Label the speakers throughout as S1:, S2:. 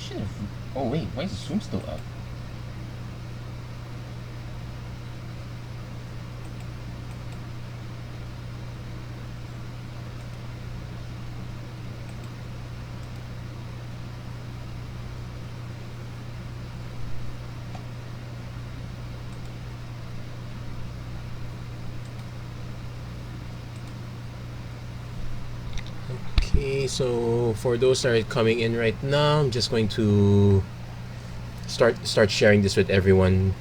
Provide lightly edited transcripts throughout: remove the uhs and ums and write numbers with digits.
S1: should have... Oh wait, why is the zoom still up? Okay, so for those that are coming in right now, I'm just going to start sharing this with everyone.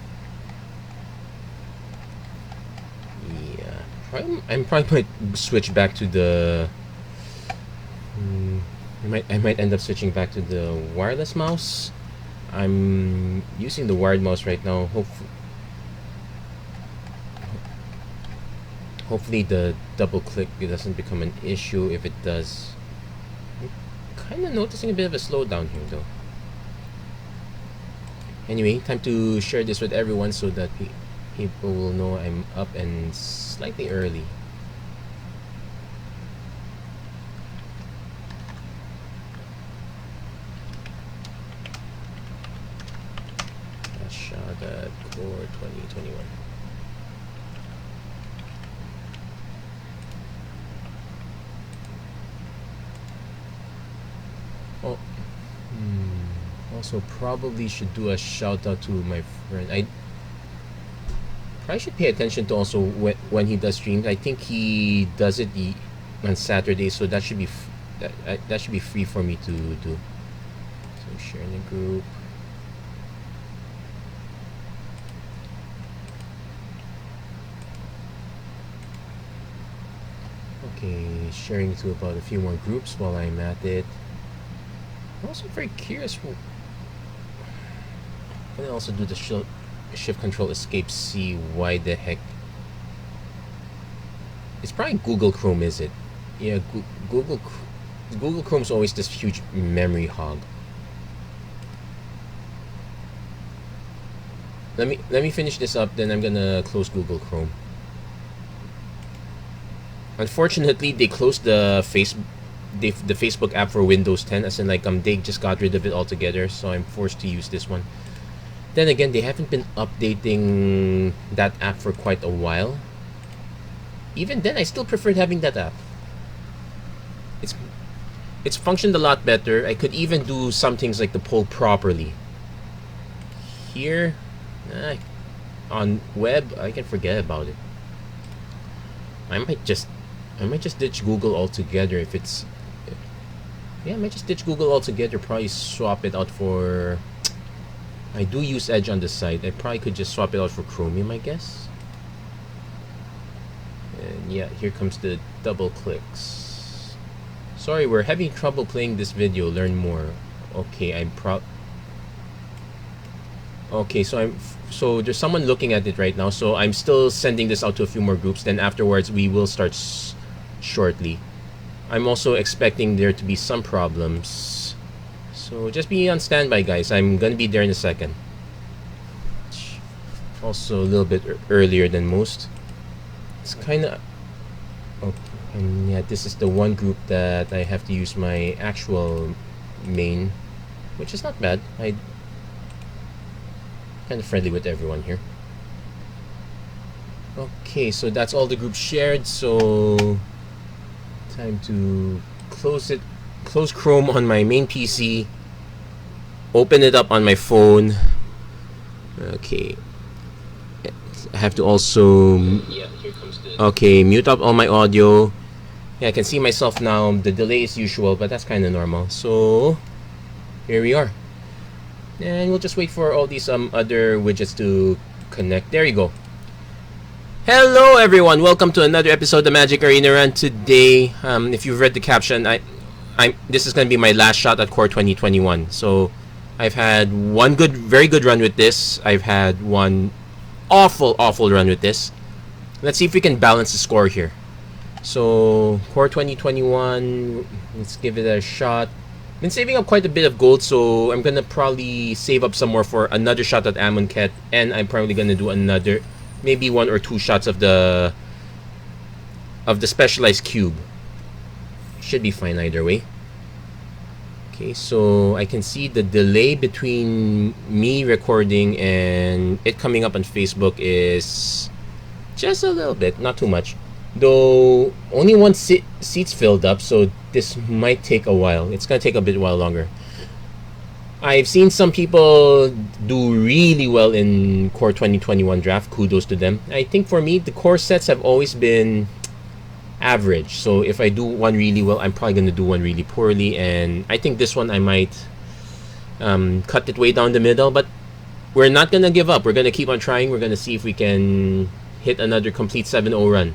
S1: Yeah, I'm probably might switch back to the. I might end up switching back to the wireless mouse. I'm using the wired mouse right now. Hopefully the double click doesn't become an issue. If it does, I'm kind of noticing a bit of a slowdown here though. Anyway, time to share this with everyone so that people will know I'm up and slightly early. A shot at Core 2021. Oh, also probably should do a shout out to my friend. I probably should pay attention to also when he does streams. I think he does it on Saturday, so that should be that should be free for me to do. So share in the group. Okay, sharing to about a few more groups while I'm at it. I'm also very curious. Can I also do the shift control escape C? Why the heck? It's probably Google Chrome, is it? Yeah, Google Chrome's always this huge memory hog. Let me finish this up, then I'm gonna close Google Chrome. Unfortunately, they closed the Facebook app for Windows 10, as in like they just got rid of it altogether, so I'm forced to use this one. Then again, they haven't been updating that app for quite a while. Even then, I still preferred having that app. It's functioned a lot better. I could even do some things like the poll properly. Here, on web, I can forget about it. I might just ditch Google altogether if it's... Yeah, I might just ditch Google altogether. Probably swap it out for... I do use Edge on the side. I probably could just swap it out for Chromium, I guess. And yeah, here comes the double clicks. Sorry, we're having trouble playing this video. Learn more. Okay, Okay, so there's someone looking at it right now. So I'm still sending this out to a few more groups. Then afterwards, we will start shortly. I'm also expecting there to be some problems. So just be on standby, guys. I'm gonna be there in a second. Also a little bit earlier than most. It's kind of... Oh, and yeah, this is the one group that I have to use my actual main, which is not bad. I kind of friendly with everyone here. Okay, so that's all the groups shared. So time to close it. Close Chrome on my main PC. Open it up on my phone. Okay. I have to also... Yeah, here comes the... Okay, mute up all my audio. Yeah, I can see myself now. The delay is usual, but that's kind of normal. So, here we are. And we'll just wait for all these other widgets to connect. There you go. Hello, everyone. Welcome to another episode of the Magic Arena Run. Today, if you've read the caption, this is going to be my last shot at Core 2021. So, I've had one very good run with this. I've had one awful run with this. Let's see if we can balance the score here. So, Core 2021, let's give it a shot. Been saving up quite a bit of gold, so I'm gonna probably save up some more for another shot at Amonkhet, and I'm probably gonna do another, maybe 1 or 2 shots of the specialized cube. Should be fine either way. Okay, so I can see the delay between me recording and it coming up on Facebook is just a little bit, not too much. Though only one seat's filled up, so this might take a while. It's gonna take a bit while longer. I've seen some people do really well in Core 2021 draft. Kudos to them. I think for me, the core sets have always been average. So if I do one really well, I'm probably gonna do one really poorly. And I think this one I might cut it way down the middle. But we're not gonna give up. We're gonna keep on trying. We're gonna see if we can hit another complete 7-0 run.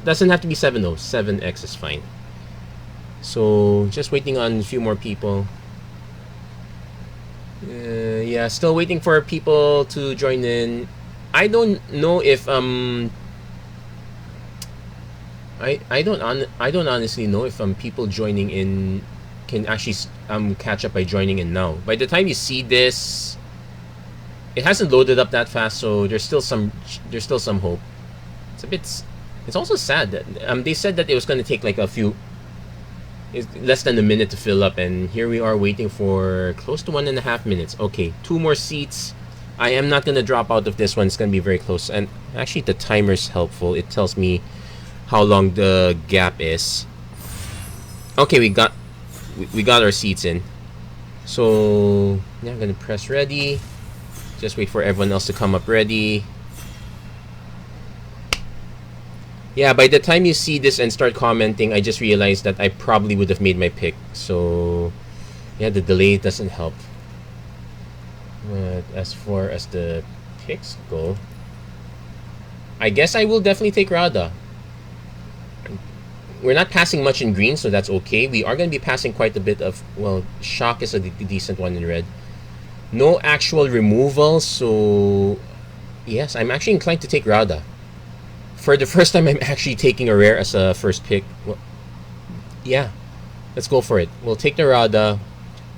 S1: Doesn't have to be 7-0. 7x is fine. So just waiting on a few more people. Yeah, still waiting for people to join in. I don't know if I don't honestly know if people joining in can actually catch up by joining in now. By the time you see this, it hasn't loaded up that fast, so there's still some hope. It's also sad that they said that it was going to take like less than a minute to fill up, and here we are waiting for close to 1.5 minutes. Okay, 2 more seats. I am not going to drop out of this one. It's going to be very close, and actually the timer's helpful. It tells me how long the gap is. Okay, we got our seats in. So yeah, I'm going to press ready. Just wait for everyone else to come up ready. Yeah, by the time you see this and start commenting, I just realized that I probably would have made my pick. So, yeah, the delay doesn't help. But as far as the picks go, I guess I will definitely take Rada. We're not passing much in green, so that's okay. We are going to be passing quite a bit of, well, Shock is a decent one in red. No actual removal, so yes, I'm actually inclined to take Rada. For the first time, I'm actually taking a rare as a first pick. Well, yeah, let's go for it. We'll take the Rada.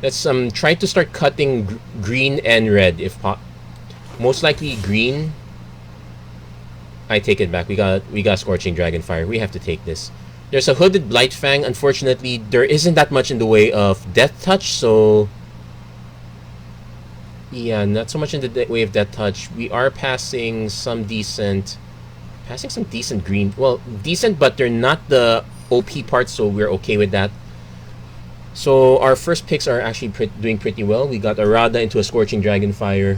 S1: Let's try to start cutting green and red if most likely green. I take it back. We got Scorching Dragonfire. We have to take this. There's a Hooded Blightfang. Unfortunately, there isn't that much in the way of Death Touch, so yeah, not so much in the way of Death Touch. We are passing some decent green. Well, decent, but they're not the OP parts, so we're okay with that. So our first picks are actually doing pretty well. We got a Rada into a Scorching Dragonfire.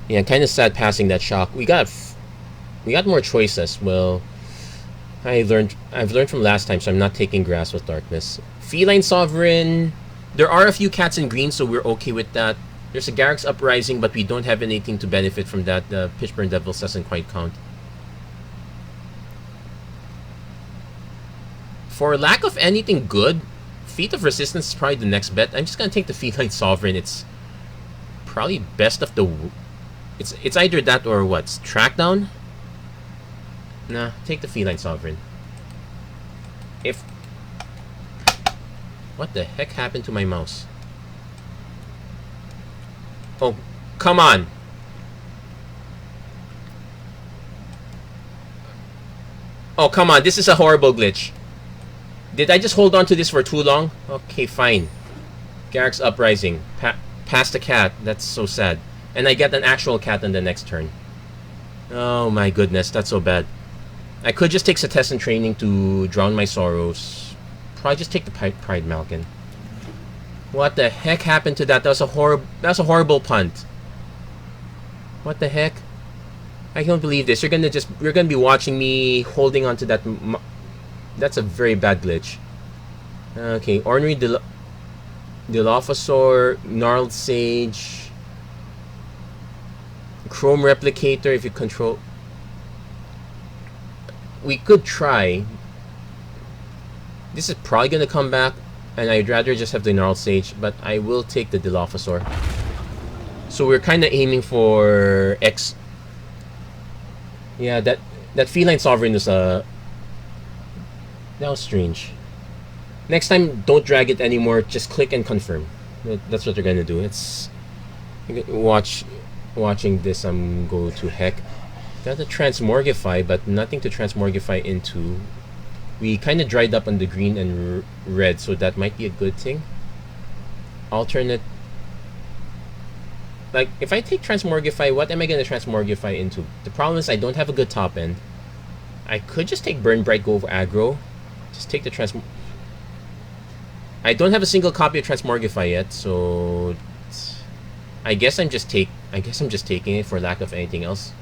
S1: Yeah, kind of sad passing that Shock. We got more choices. Well, I've learned from last time, so I'm not taking Grasp of Darkness. Feline Sovereign. There are a few cats in green, so we're okay with that. There's a Garruk's Uprising, but we don't have anything to benefit from that. The Pitchburn Devils doesn't quite count. For lack of anything good, Feat of Resistance is probably the next bet. I'm just going to take the Feline Sovereign. It's probably best of the... It's either that or what? Trackdown? Nah, take the Feline Sovereign. What the heck happened to my mouse? Oh, come on. Oh, come on. This is a horrible glitch. Did I just hold on to this for too long? Okay, fine. Garruk's Uprising. Past a cat. That's so sad. And I get an actual cat on the next turn. Oh my goodness, that's so bad. I could just take Setessan Training to drown my sorrows. Probably just take the Pride Malkin. What the heck happened to that? That's a horrible punt. What the heck? I can't believe this. You're gonna be watching me holding on to that. That's a very bad glitch. Okay, Ornery Dilophosaur, Gnarled Sage, Chrome Replicator if you control. We could try. This is probably gonna come back. And I'd rather just have the Gnarled Sage, but I will take the Dilophosaur. So we're kind of aiming for X. Yeah, that Feline Sovereign was that was strange. Next time, don't drag it anymore. Just click and confirm. That's what they're gonna do. It's watching this. Go to heck. Got a Transmorgify, but nothing to Transmorgify into. We kind of dried up on the green and red, so that might be a good thing. Alternate. Like, if I take Transmorgify, what am I going to Transmorgify into? The problem is I don't have a good top end. I could just take Burn Bright, go for aggro. Just take the I don't have a single copy of Transmorgify yet, so I guess I'm just taking it for lack of anything else.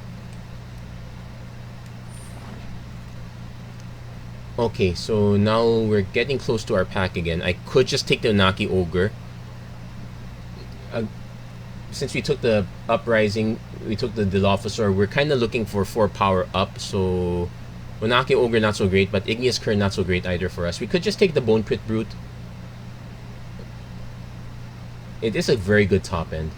S1: Okay, so now we're getting close to our pack again. I could just take the Unaki Ogre. Since we took the Uprising, we took the Dilophosaur, we're kind of looking for 4 power up, so Unaki Ogre not so great, but Igneous Current not so great either for us. We could just take the Bone Pit Brute. It is a very good top end.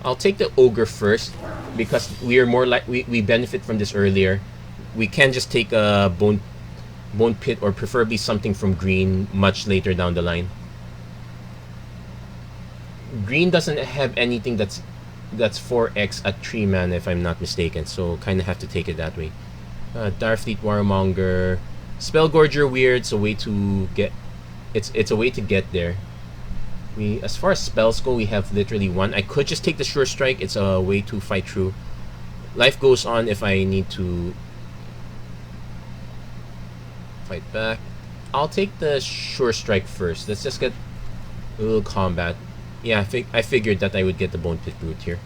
S1: I'll take the Ogre first, because we are more like we benefit from this earlier. We can just take a Bone Pit, or preferably something from green much later down the line. Green doesn't have anything that's 4x at 3 mana if I'm not mistaken, so kind of have to take it that way. Darfleet Warmonger, Spellgorger weird, it's a way to get it's a way to get there. As far as spells go, we have literally 1. I could just take the Sure Strike, it's a way to fight through. Life goes on if I need to fight back. I'll take the Sure Strike first. Let's just get a little combat. Yeah, I figured that I would get the Bone Pit Brute here.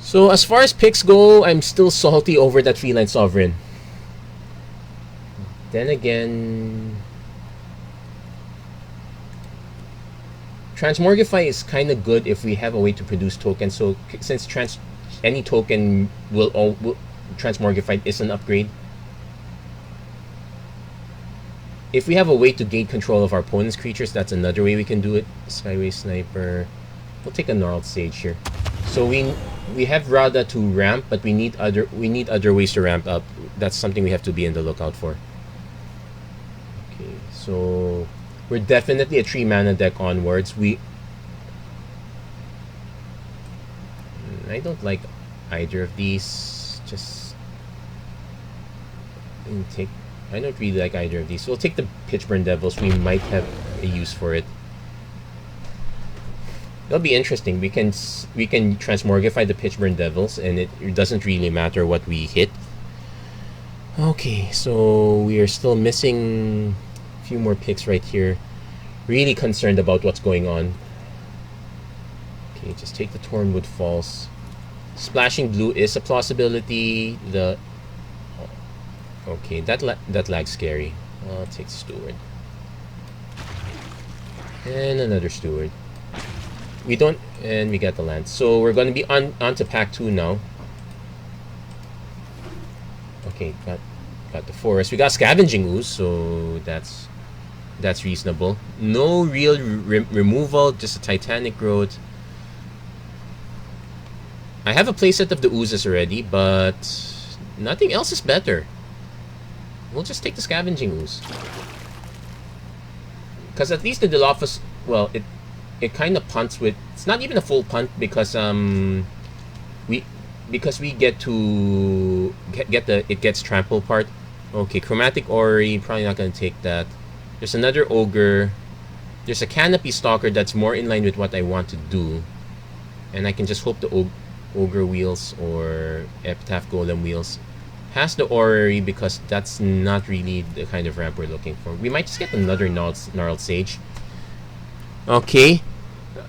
S1: So as far as picks go, I'm still salty over that Feline Sovereign. Then again, Transmorgify is kind of good if we have a way to produce tokens. So since any token will Transmorgify is an upgrade. If we have a way to gain control of our opponent's creatures, that's another way we can do it. Skyway Sniper. We'll take a Gnarled Sage here. So we have Radha to ramp, but we need other ways to ramp up. That's something we have to be in the lookout for. Okay, so we're definitely a 3 mana deck onwards. I don't like either of these. I don't really like either of these. So we'll take the Pitchburn Devils. We might have a use for it. That'll be interesting. We can Transmorgify the Pitchburn Devils, and it doesn't really matter what we hit. Okay, so we are still missing a few more picks right here. Really concerned about what's going on. Okay, just take the Tornwood Falls. Splashing Blue is a possibility. Okay, that lag's scary. I'll take Steward. And another Steward. We got the land. So we're going to be on to pack 2 now. Okay, got the forest. We got Scavenging Ooze, so that's reasonable. No real removal, just a Titanic Growth. I have a playset of the oozes already, but nothing else is better. We'll just take the Scavenging Ooze. Because at least the Dilophosaur, well, it kind of punts with... It's not even a full punt because we get to get the it gets trample part. Okay, Chromatic Orrery, probably not going to take that. There's another Ogre. There's a Canopy Stalker that's more in line with what I want to do. And I can just hope the Ogre Wheels or Epitaph Golem Wheels has the Orrery, because that's not really the kind of ramp we're looking for. We might just get another Gnarled Sage. Okay.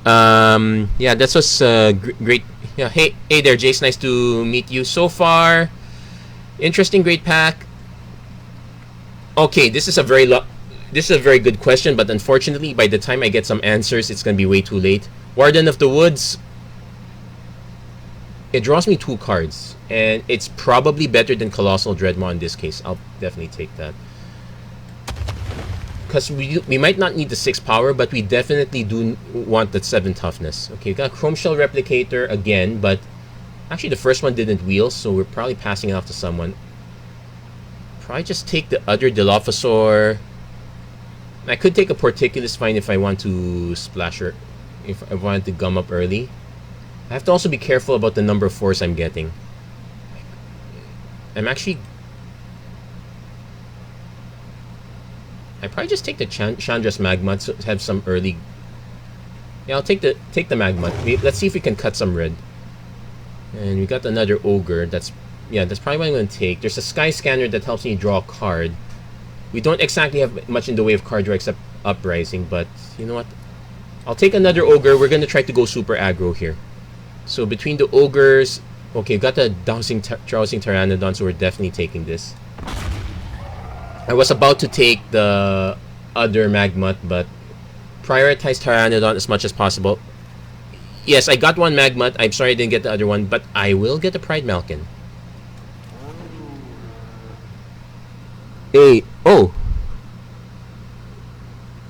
S1: Yeah, that was great. Yeah, hey there, Jace. Nice to meet you. So far, interesting, great pack. Okay, this is a very good question, but unfortunately, by the time I get some answers, it's gonna be way too late. Warden of the Woods. It draws me 2 cards, and it's probably better than Colossal Dreadmaw in this case. I'll definitely take that. Because we might not need the 6 power, but we definitely do want that 7 toughness. Okay, we got Chrome Shell Replicator again, but actually the first one didn't wheel, so we're probably passing it off to someone. Probably just take the other Dilophosaur. I could take a Porticulus Vine if I want to splash her, if I wanted to gum up early. I have to also be careful about the number of 4s I'm getting. I'm actually... I probably just take the Chandra's Magma to have some early... Yeah, I'll take the Magma. Let's see if we can cut some red. And we got another Ogre. That's probably what I'm going to take. There's a Sky Scanner that helps me draw a card. We don't exactly have much in the way of card draw except Uprising, but you know what? I'll take another Ogre. We're going to try to go super aggro here. So between the Ogres... Okay, we've got the Drowsing Pteranodon, so we're definitely taking this. I was about to take the other Magmut, but prioritize Pteranodon as much as possible. Yes, I got one Magmut. I'm sorry I didn't get the other one, but I will get the Pride Malkin. Hey, oh.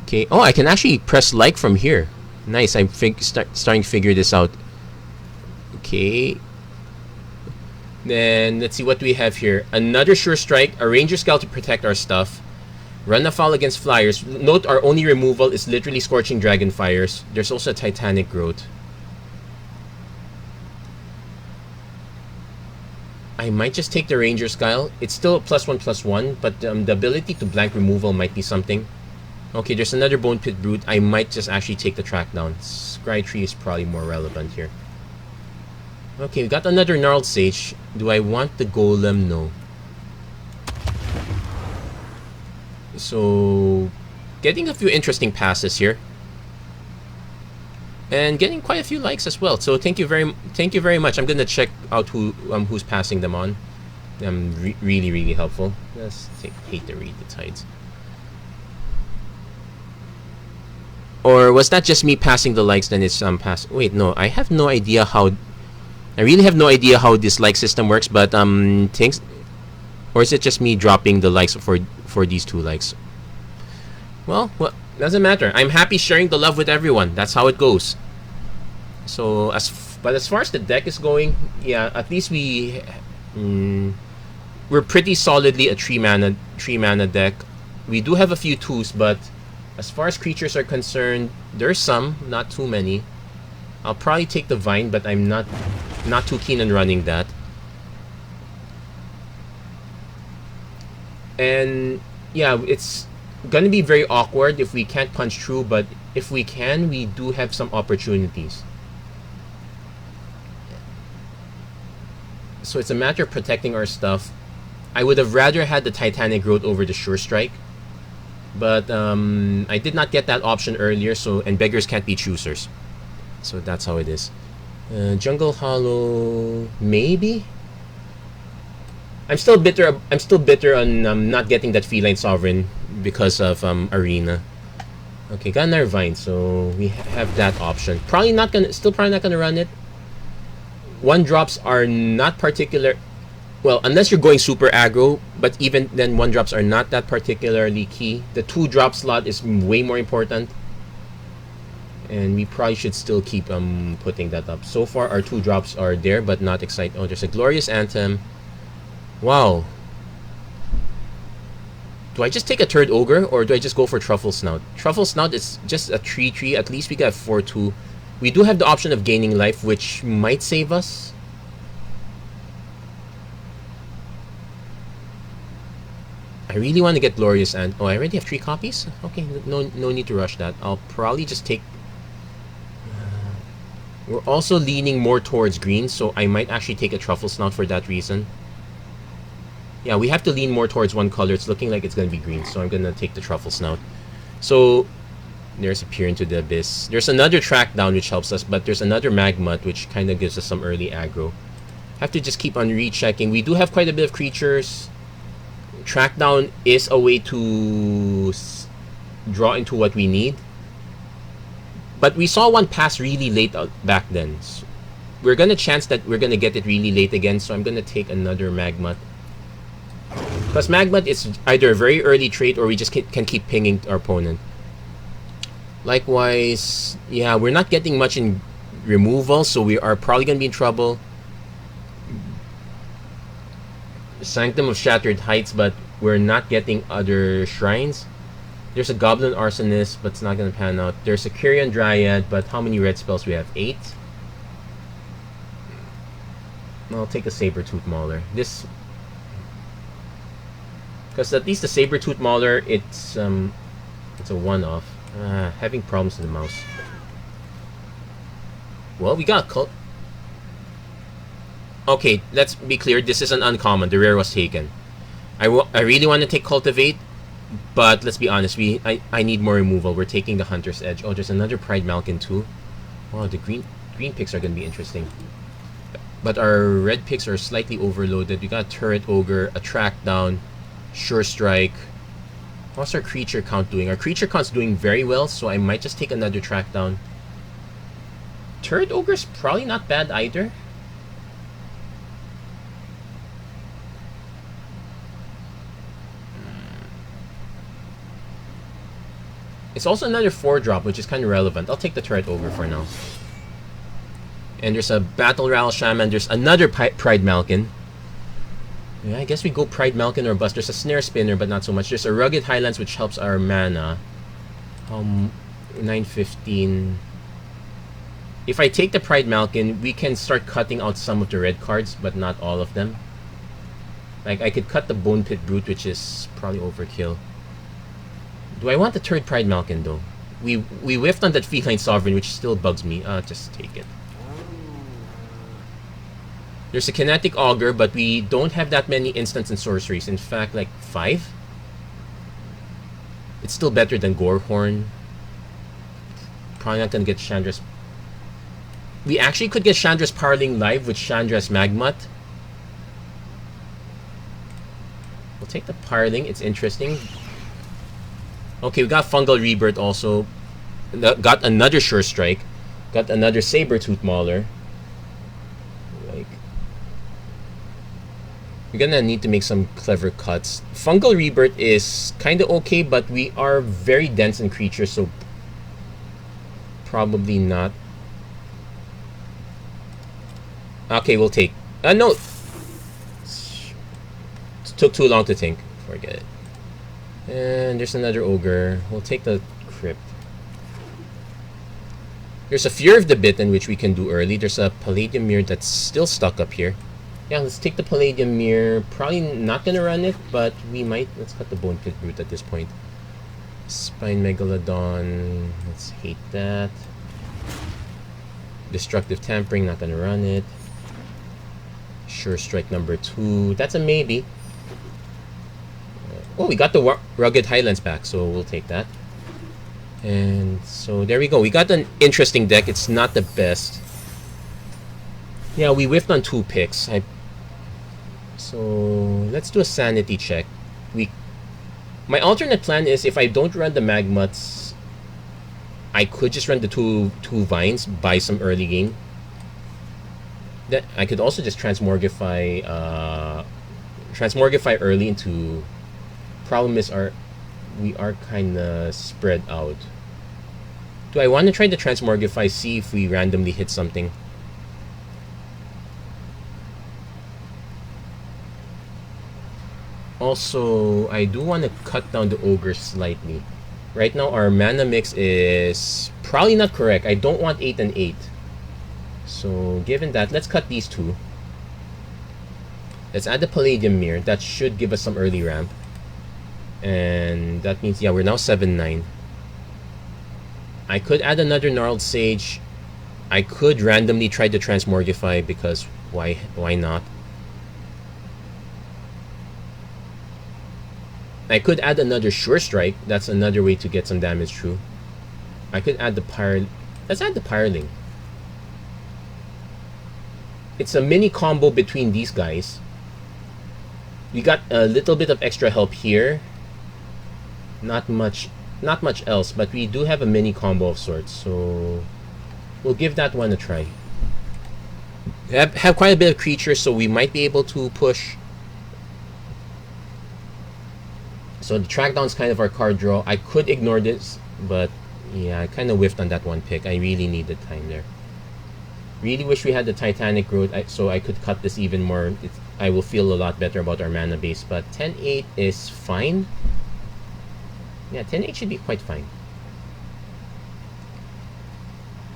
S1: Okay, oh, I can actually press like from here. Nice, I'm starting to figure this out. Okay. Then, let's see what we have here. Another Sure Strike, a Ranger Scout to protect our stuff. Run afoul against Flyers. Note our only removal is literally Scorching Dragon Fires. There's also a Titanic Growth. I might just take the Ranger Scout. It's still a +1/+1, but the ability to blank removal might be something. Okay, there's another Bone Pit Brute. I might just actually take the track down. Scry Tree is probably more relevant here. Okay, we got another Gnarled Sage. Do I want the Golem? No. So, getting a few interesting passes here. And getting quite a few likes as well. So thank you very much. I'm gonna check out who's passing them on. Really helpful. Just hate to read the tides. Or was that just me passing the likes? Then it's pass. Wait, no. I have no idea how. I really have no idea how this like system works. But thanks. Or is it just me dropping the likes for these 2 likes? Well, doesn't matter. I'm happy sharing the love with everyone. That's how it goes. So but as far as the deck is going, yeah, at least we're pretty solidly a 3 mana deck. We do have a few 2s, but as far as creatures are concerned, there's some, not too many. I'll probably take the Vine, but I'm not too keen on running that. And yeah, it's gonna be very awkward if we can't punch through, but if we can, we do have some opportunities. So it's a matter of protecting our stuff. I would have rather had the Titanic Growth over the Sure Strike, but I did not get that option earlier, and beggars can't be choosers. So that's how it is. Jungle Hollow, maybe? I'm still bitter on not getting that Feline Sovereign because of Arena. Okay, got another Vine, so we have that option. Probably not gonna run it. 1-drops are not particular. Well, unless you're going super aggro, but even then 1-drops are not that particularly key. The 2-drop slot is way more important. And we probably should still keep putting that up. So far our 2-drops are there, but not exciting. Oh, there's a Glorious Anthem. Wow. Do I just take a 3rd Ogre, or do I just go for Truffle Snout? Truffle Snout is just a 3/3. At least we got 4/2. We do have the option of gaining life, which might save us. I really want to get Glorious and oh, I already have 3 copies? Okay, no need to rush that. I'll probably just take... We're also leaning more towards green, so I might actually take a Truffle Snout for that reason. Yeah, we have to lean more towards one color. It's looking like it's going to be green, so I'm going to take the Truffle Snout. So, there's a Peer into the Abyss. There's another Track Down, which helps us, but there's another Magmut, which kind of gives us some early aggro. Have to just keep on rechecking. We do have quite a bit of creatures. Track Down is a way to draw into what we need. But we saw one pass really late back then. So we're going to chance that we're going to get it really late again, so I'm going to take another Magmut. Because Magmut is either a very early trait or we just can keep pinging our opponent. Likewise, yeah, we're not getting much in removal, so we are probably going to be in trouble. Sanctum of Shattered Heights, but we're not getting other shrines. There's a Goblin Arsonist, but it's not going to pan out. There's a Kyrian Dryad, but how many red spells we have? 8? I'll take a Saber-Tooth Mauler. This... Because at least the Sabertooth Mauler, it's a one-off. Having problems with the mouse. Well, we got cult. Okay, let's be clear. This is an uncommon. The rare was taken. I really want to take Cultivate, but let's be honest. I need more removal. We're taking the Hunter's Edge. Oh, there's another Pride Malkin too. Wow, the green picks are gonna be interesting. But our red picks are slightly overloaded. We got Turret Ogre, a Track Down, Sure Strike. What's our creature count doing? Our creature count's doing very well, so I might just take another Track Down. Turret Ogre's probably not bad either. It's also another 4-drop, which is kind of relevant. I'll take the Turret Ogre for now. And there's a Battle Rattle Shaman. There's another Pride Malkin. Yeah, I guess we go Pride Malkin or bust. There's a Snare Spinner, but not so much. There's a Rugged Highlands, which helps our mana. 915. If I take the Pride Malkin, we can start cutting out some of the red cards, but not all of them. Like, I could cut the Bone Pit Brute, which is probably overkill. Do I want the third Pride Malkin, though? We whiffed on that Feline Sovereign, which still bugs me. Just take it. There's a Kinetic Augur, but we don't have that many instants and sorceries. In fact, like 5? It's still better than Gorehorn. Probably not gonna get Chandra's. We actually could get Chandra's Parling live with Chandra's Magmut. We'll take the Parling. It's interesting. Okay, we got Fungal Rebirth also. Got another Sure Strike. Got another Sabertooth Mauler. Like, we're gonna need to make some clever cuts. Fungal Rebirth is kind of okay, but we are very dense in creatures, so probably not. Okay, we'll take. No. It took too long to think. Forget it. And there's another Ogre. We'll take the Crypt. There's a Fear of the Bitten, which we can do early. There's a Palladium Mirror that's still stuck up here. Yeah, let's take the Palladium Mirror. Probably not gonna run it, but we might. Let's cut the Bone Pit Brute at this point. Spine Megalodon. Let's hate that. Destructive Tampering, not gonna run it. Sure Strike number 2. That's a maybe. Oh, we got the Rugged Highlands back, so we'll take that. And so there we go. We got an interesting deck. It's not the best. Yeah, we whiffed on 2 picks. So let's do a sanity check. My alternate plan is if I don't run the Magmuts, I could just run the two Vines, buy some early game. That I could also just transmorgify early into. Problem is we are kind of spread out. Do I want to try the transmorgify, see if we randomly hit something? Also, I do want to cut down the Ogre slightly. Right now, our mana mix is probably not correct. I don't want 8 and 8. So, given that, let's cut these 2. Let's add the Palladium Mirror. That should give us some early ramp. And that means, yeah, we're now 7-9. I could add another Gnarled Sage. I could randomly try to transmorgify because why not? I could add another Sure Strike. That's another way to get some damage through. I could add the Let's add the Pyreling. It's a mini combo between these guys. We got a little bit of extra help here. Not much else, but we do have a mini combo of sorts, so we'll give that one a try. Have quite a bit of creatures, so we might be able to push. So the track down is kind of our card draw. I could ignore this, but yeah, I kind of whiffed on that one pick. I really needed time there. Really wish we had the Titanic Growth so I could cut this even more. I will feel a lot better about our mana base, but 10-8 is fine. Yeah, 10-8 should be quite fine.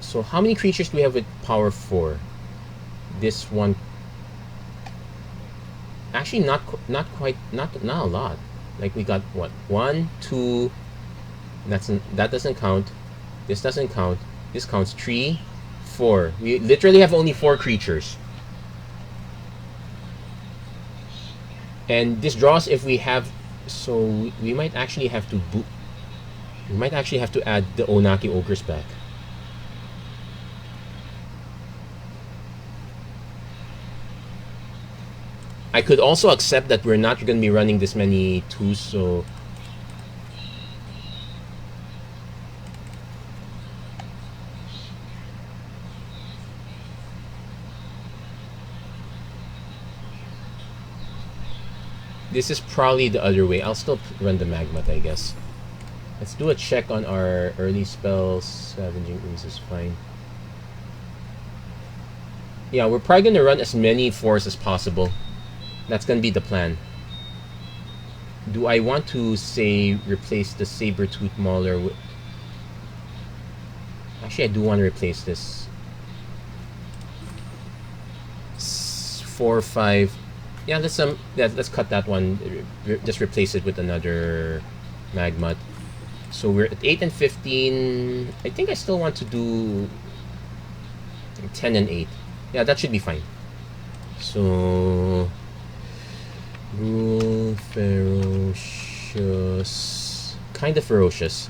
S1: So how many creatures do we have with power 4? This one. Actually, not a lot. Like we got what? 1, 2. That doesn't count. This doesn't count. This counts. 3, 4. We literally have only 4 creatures. And this draws if we have. So we might actually have to we might actually have to add the Onaki Ogres back. I could also accept that we're not going to be running this many 2s, so this is probably the other way. I'll still run the Magmat, I guess. Let's do a check on our early spells. Scavenging Ooze is fine. Yeah, we're probably going to run as many 4s as possible. That's going to be the plan. Do I want to, say, replace the Saber-Tooth Mauler with... Actually, I do want to replace this. 4, 5... Yeah, let's cut that one. Just replace it with another Magmut. So we're at 8 and 15. I think I still want to do 10 and 8. Yeah, that should be fine. So rule ferocious, kind of ferocious.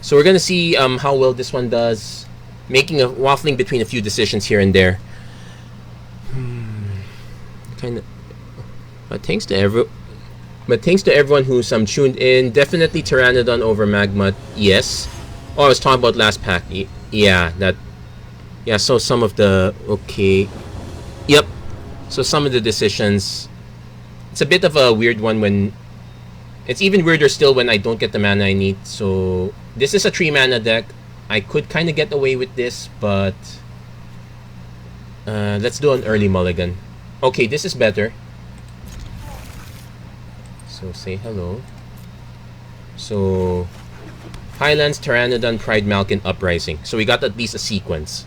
S1: So we're gonna see how well this one does. Waffling between a few decisions here and there. Kind of, but thanks to everyone who's tuned in. Definitely Pteranodon over Magmut. Yes. Oh, I was talking about last pack. Yeah, that. Yeah. So some of the Yep. So some of the decisions. It's a bit of a weird one when. It's even weirder still when I don't get the mana I need. So this is a 3 mana deck. I could kind of get away with this, but let's do an early mulligan. Okay, this is better. So say hello. So Highlands, Pteranodon, Pride, Malkin, Uprising. So we got at least a sequence.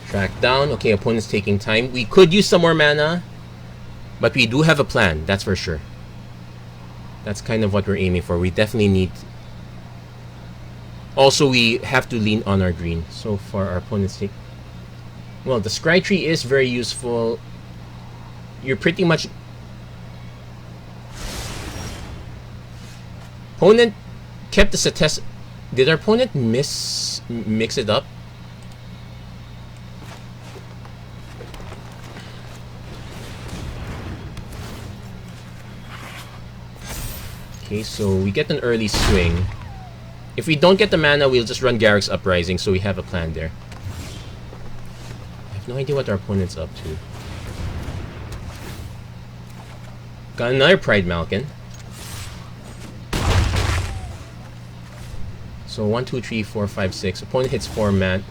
S1: Track down. Okay, opponent's taking time. We could use some more mana, but we do have a plan, that's for sure. That's kind of what we're aiming for. We definitely need... Also, we have to lean on our green. So far, our opponents take... Well, the Scry Tree is very useful. You're pretty much... Opponent kept the Setessus... Did our opponent mix it up? Okay, so we get an early swing. If we don't get the mana, we'll just run Garruk's Uprising, so we have a plan there. I have no idea what our opponent's up to. Got another Pride Malkin. So 1, 2, 3, 4, 5, 6. Opponent hits 4 man.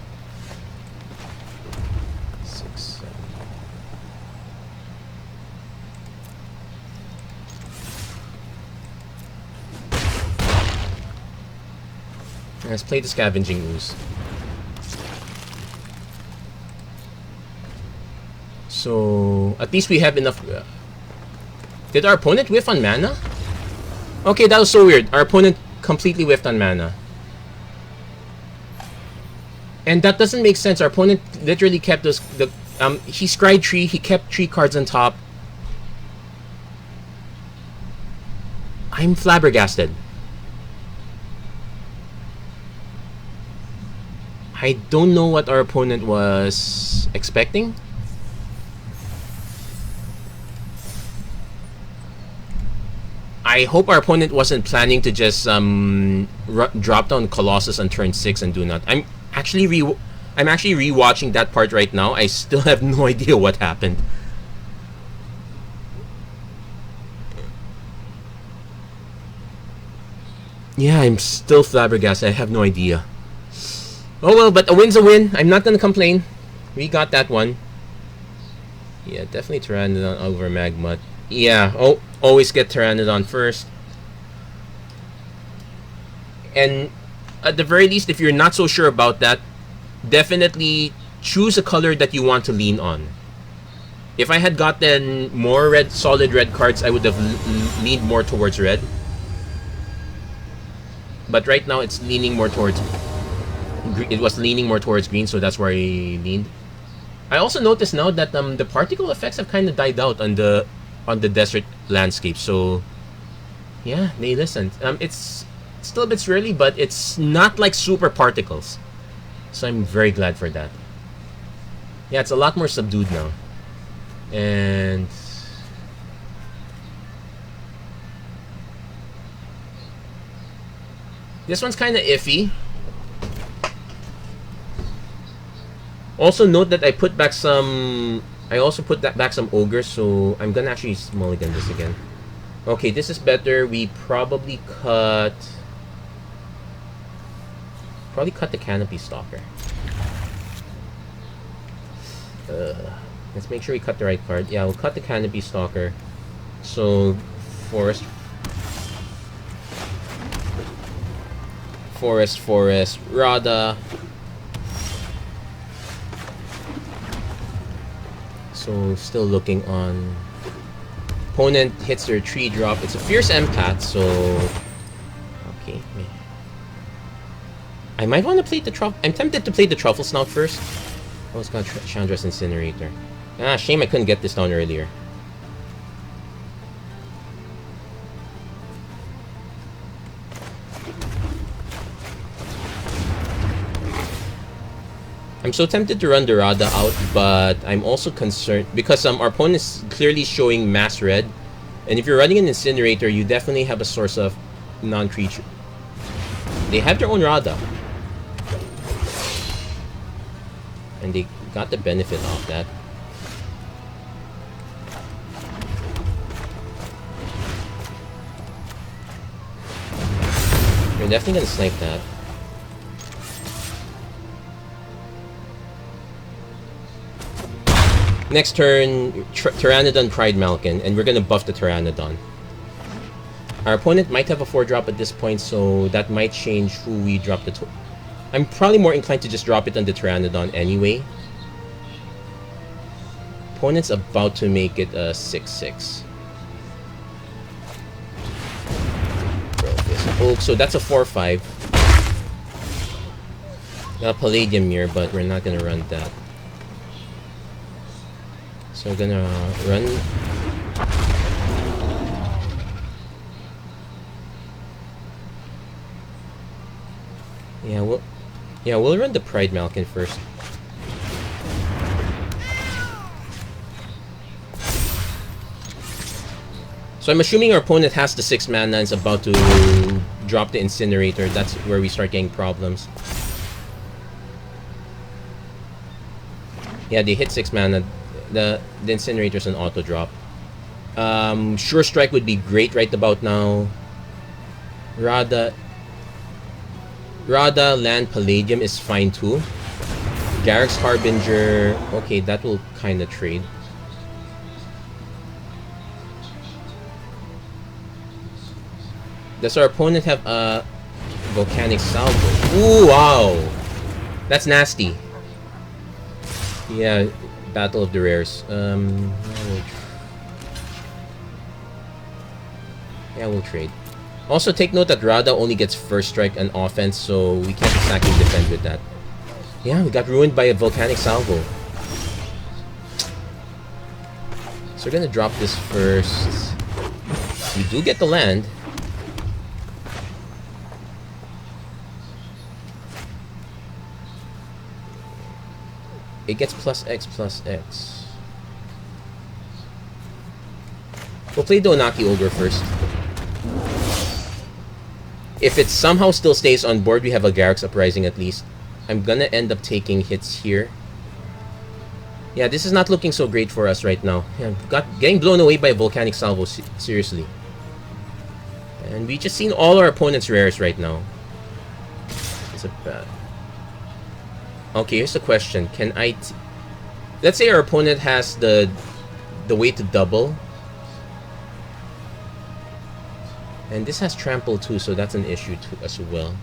S1: 6, 7. Let's play the Scavenging Ooze. So at least we have enough. Did our opponent whiff on mana? Okay, that was so weird. Our opponent completely whiffed on mana. And that doesn't make sense. Our opponent literally kept he scryed 3, he kept 3 cards on top. I'm flabbergasted. I don't know what our opponent was expecting. I hope our opponent wasn't planning to just drop down Colossus on turn 6 and do not. I'm actually rewatching that part right now. I still have no idea what happened. Yeah, I'm still flabbergasted. I have no idea. Oh well, but a win's a win. I'm not gonna complain. We got that one. Yeah, definitely Pteranodon over Magmut. Yeah, always get Pteranodon first. And at the very least, if you're not so sure about that, definitely choose a color that you want to lean on. If I had gotten more red, solid red cards, I would have leaned more towards red. But right now, it's leaning more towards. It was leaning more towards green, so that's where I leaned. I also noticed now that the particle effects have kind of died out on the desert landscape. So yeah, they listened. It's still a bit swirly, but it's not like super particles. So I'm very glad for that. Yeah, it's a lot more subdued now. And this one's kind of iffy. Also note that I put back some. I also put back some ogres, so I'm gonna actually mulligan this again. Okay, this is better. We probably cut the canopy stalker. Let's make sure we cut the right card. Yeah, we'll cut the canopy stalker. So forest, Rada. So still looking on. Opponent hits their tree drop. It's a fierce empath, so okay. I might want to play the truffle. I'm tempted to play the truffle snout first. Oh, it's got Chandra's incinerator. Ah, shame I couldn't get this down earlier. I'm so tempted to run the Rada out, but I'm also concerned because our opponent is clearly showing mass red, and if you're running an incinerator, you definitely have a source of non-creature. They have their own Rada, and they got the benefit of that. You're definitely gonna snipe that. Next turn, Pteranodon Pride Malkin, and we're gonna buff the Pteranodon. Our opponent might have a 4-drop at this point, so that might change who we drop the. I'm probably more inclined to just drop it on the Pteranodon anyway. Opponent's about to make it a 6/6. Oh, so that's a 4/5. Got a Palladium Mirror, but we're not gonna run that. So we're gonna run. Yeah, we'll run the Pride Malkin first. So I'm assuming our opponent has the 6 mana and is about to drop the incinerator. That's where we start getting problems. Yeah, they hit 6 mana. The incinerator's an auto drop. Sure Strike would be great right about now. Rada land Palladium is fine too. Garrick's Harbinger, okay, that will kind of trade. Does our opponent have a Volcanic Salvo? Ooh, wow! That's nasty. Yeah, Battle of the Rares. Yeah, we'll trade. Also, take note that Rada only gets first strike and offense, so we can't exactly defend with that. Yeah, we got ruined by a Volcanic Salvo. So we're gonna drop this first. We do get the land. It gets +X/+X. We'll play the Onaki Ogre first. If it somehow still stays on board, we have a Garrick's Uprising at least. I'm gonna end up taking hits here. Yeah, this is not looking so great for us right now. Yeah, getting blown away by a Volcanic Salvo, seriously. And we just seen all our opponent's rares right now. It's a bad. Okay, here's the question. Can I... Let's say our opponent has the way to double. And this has trample too, so that's an issue too as well.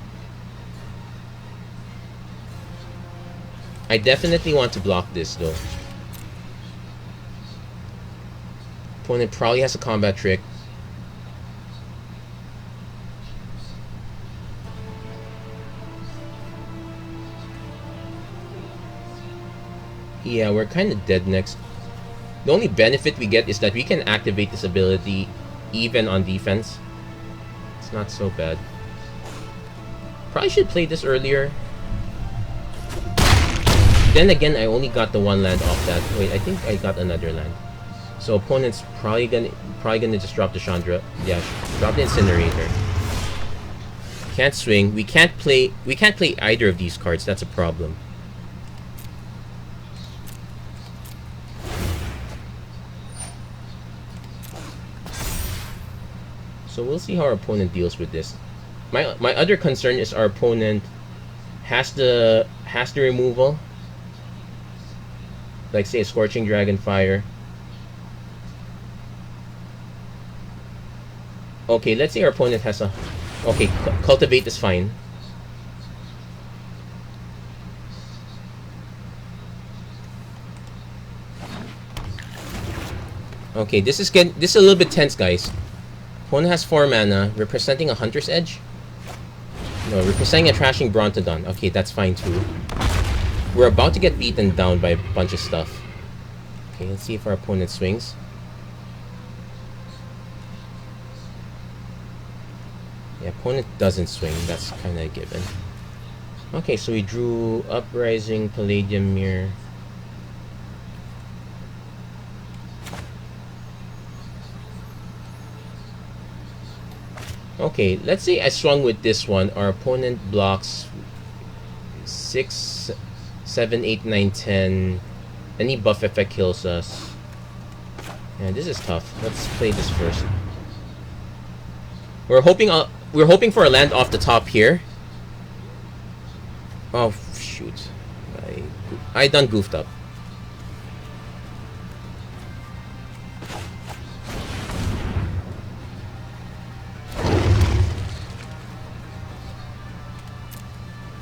S1: I definitely want to block this though. Opponent probably has a combat trick. Yeah, we're kind of dead next. The only benefit we get is that we can activate this ability even on defense. It's not so bad. Probably should play this earlier. Then again, I only got the one land off that. Wait, I think I got another land. So opponent's probably gonna just drop the Chandra. Yeah, drop the Incinerator. Can't swing. We can't play either of these cards. That's a problem. So we'll see how our opponent deals with this. My other concern is our opponent has the removal. Like say a Scorching Dragonfire. Okay, let's say our opponent has a... Okay, Cultivate is fine. Okay, this is a little bit tense, guys. Opponent has 4 mana, representing a Hunter's Edge. No, representing a Trashing Brontodon. Okay, that's fine too. We're about to get beaten down by a bunch of stuff. Okay, let's see if our opponent swings. Yeah, opponent doesn't swing. That's kind of a given. Okay, so we drew Uprising, Palladium Mirror. Okay, let's say I swung with this one. Our opponent blocks 6, 7, 8, 9, 10. Any buff effect kills us. Yeah, this is tough. Let's play this first. We're hoping for a land off the top here. Oh shoot! I done goofed up.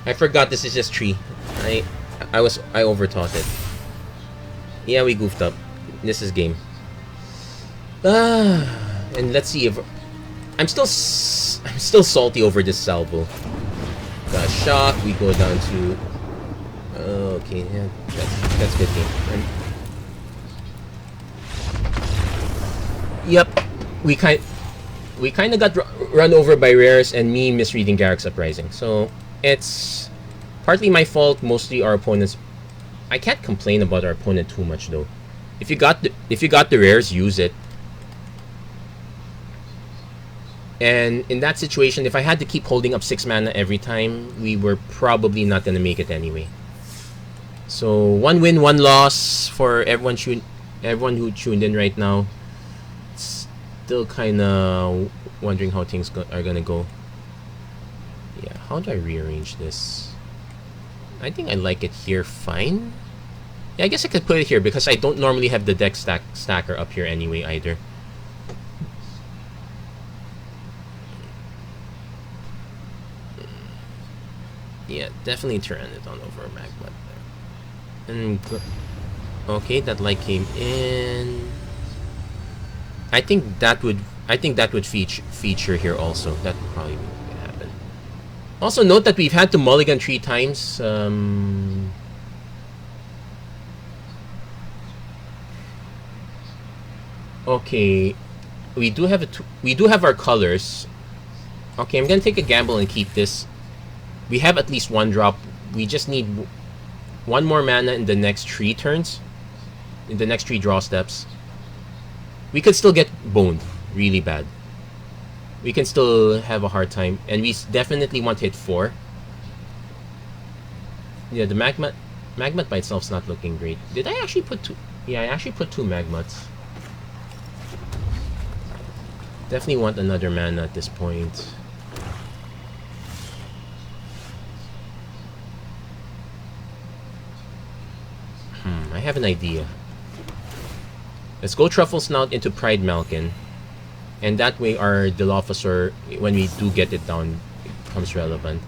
S1: I forgot this is just tree. I overthought it. Yeah, we goofed up. This is game. And let's see if I'm still salty over this salvo. Got a shock. We go down to. Okay, yeah, that's good game. Yep, we kind of got run over by rares and me misreading Garrick's Uprising. So it's partly my fault. Mostly our opponents. I can't complain about our opponent too much though. If you got the rares, use it. And in that situation, if I had to keep holding up 6 mana every time, we were probably not gonna make it anyway. So 1 win, 1 loss for everyone who tuned in right now. Still kind of wondering how things are gonna go. Yeah, how do I rearrange this? I think I like it here fine. Yeah, I guess I could put it here because I don't normally have the deck stacker up here anyway either. Yeah, definitely Pteranodon over Magma there. And okay, that light came in. I think that would feature here also. That would probably happen. Also note that we've had to mulligan 3 times. Okay, we do have our colors. Okay, I'm gonna take a gamble and keep this. We have at least 1 drop. We just need 1 more mana in the next 3 turns. In the next 3 draw steps. We could still get boned really bad. We can still have a hard time. And we definitely want to hit 4. Yeah, the Magmat by itself's not looking great. Did I actually put 2? Yeah, I actually put 2 Magmats. Definitely want another mana at this point. I have an idea. Let's go Truffle Snout into Pride Malkin. And that way our Dilophosaur, when we do get it down, becomes relevant.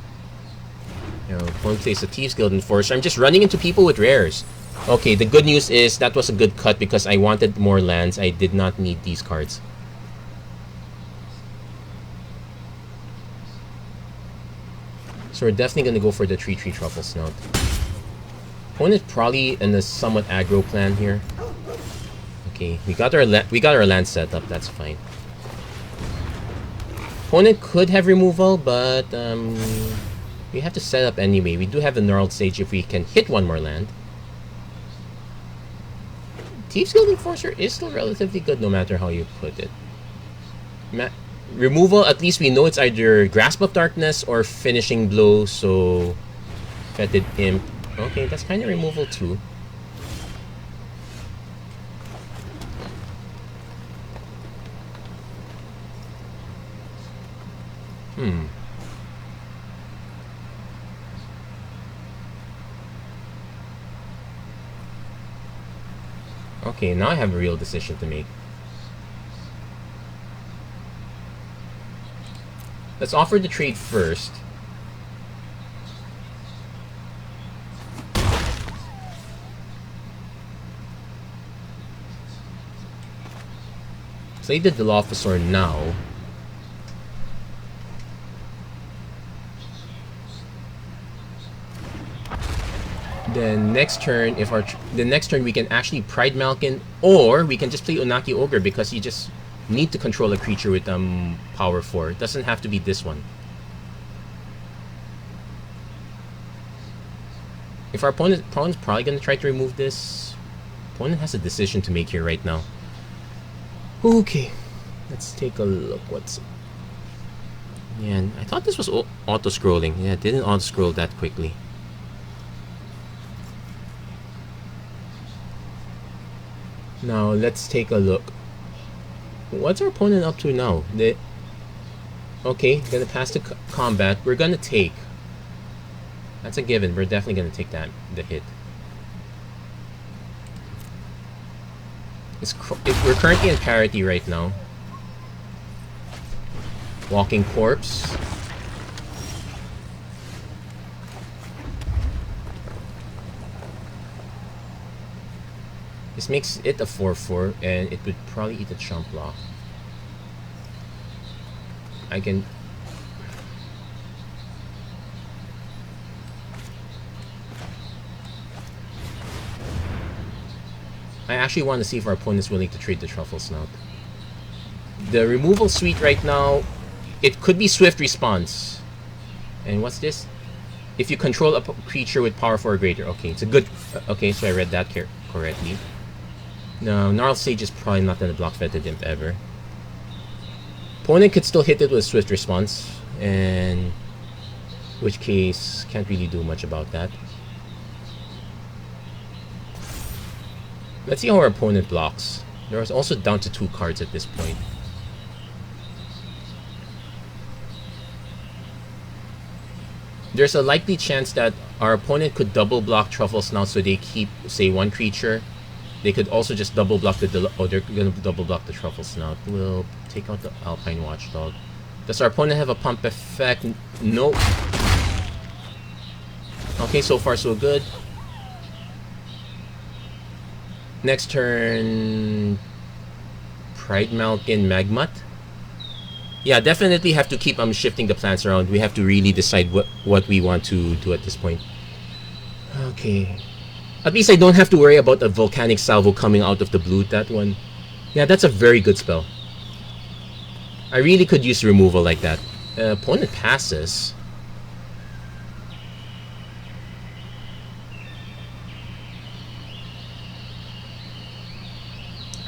S1: You know, opponent plays a Thieves Guild Enforcer. I'm just running into people with rares. Okay, the good news is that was a good cut because I wanted more lands. I did not need these cards. So we're definitely going to go for the 3/3 Truffle Snout. Opponent probably in a somewhat aggro plan here. Okay, we got our land set up. That's fine. Opponent could have removal, but we have to set up anyway. We do have the Gnarled Sage if we can hit one more land. Thieves Guild Enforcer is still relatively good no matter how you put it. Removal, at least we know it's either Grasp of Darkness or Finishing Blow, so Fetid Imp. Okay, that's kind of removal too. Okay, now I have a real decision to make. Let's offer the trade first. Play the Dilophosaur now. Then next turn, the next turn we can actually Pride Malkin, or we can just play Unaki Ogre because you just need to control a creature with power 4. It doesn't have to be this one. If our opponent's probably gonna try to remove this, opponent has a decision to make here right now. Okay, let's take a look. Yeah, I thought this was auto scrolling. Yeah, it didn't auto scroll that quickly. Now let's take a look. What's our opponent up to now? Okay, gonna pass to combat. We're gonna take. That's a given. We're definitely gonna take the hit. We're currently in parity right now. Walking Corpse. This makes it a 4/4, and it would probably eat a chump block. I actually want to see if our opponent is willing to trade the Truffle Snout. The removal suite right now, it could be Swift Response. And what's this? If you control a creature with power 4 or greater. Okay, it's a good... Okay, so I read that correctly. No, Gnarled Sage is probably not going to block Fetid Imp ever. Opponent could still hit it with Swift Response, and in which case, can't really do much about that. Let's see how our opponent blocks. They're also down to 2 cards at this point. There's a likely chance that our opponent could double block Truffle Snout so they keep, say, 1 creature. They could also just double block they're gonna double block the Truffle Snout. We'll take out the Alpine Watchdog. Does our opponent have a pump effect? Nope. Okay, so far so good. Next turn, Pride Malkin Magmut. Yeah, definitely have to keep shifting the plants around. We have to really decide what we want to do at this point. Okay. At least I don't have to worry about a Volcanic Salvo coming out of the blue. That one. Yeah, that's a very good spell. I really could use removal like that. Opponent passes.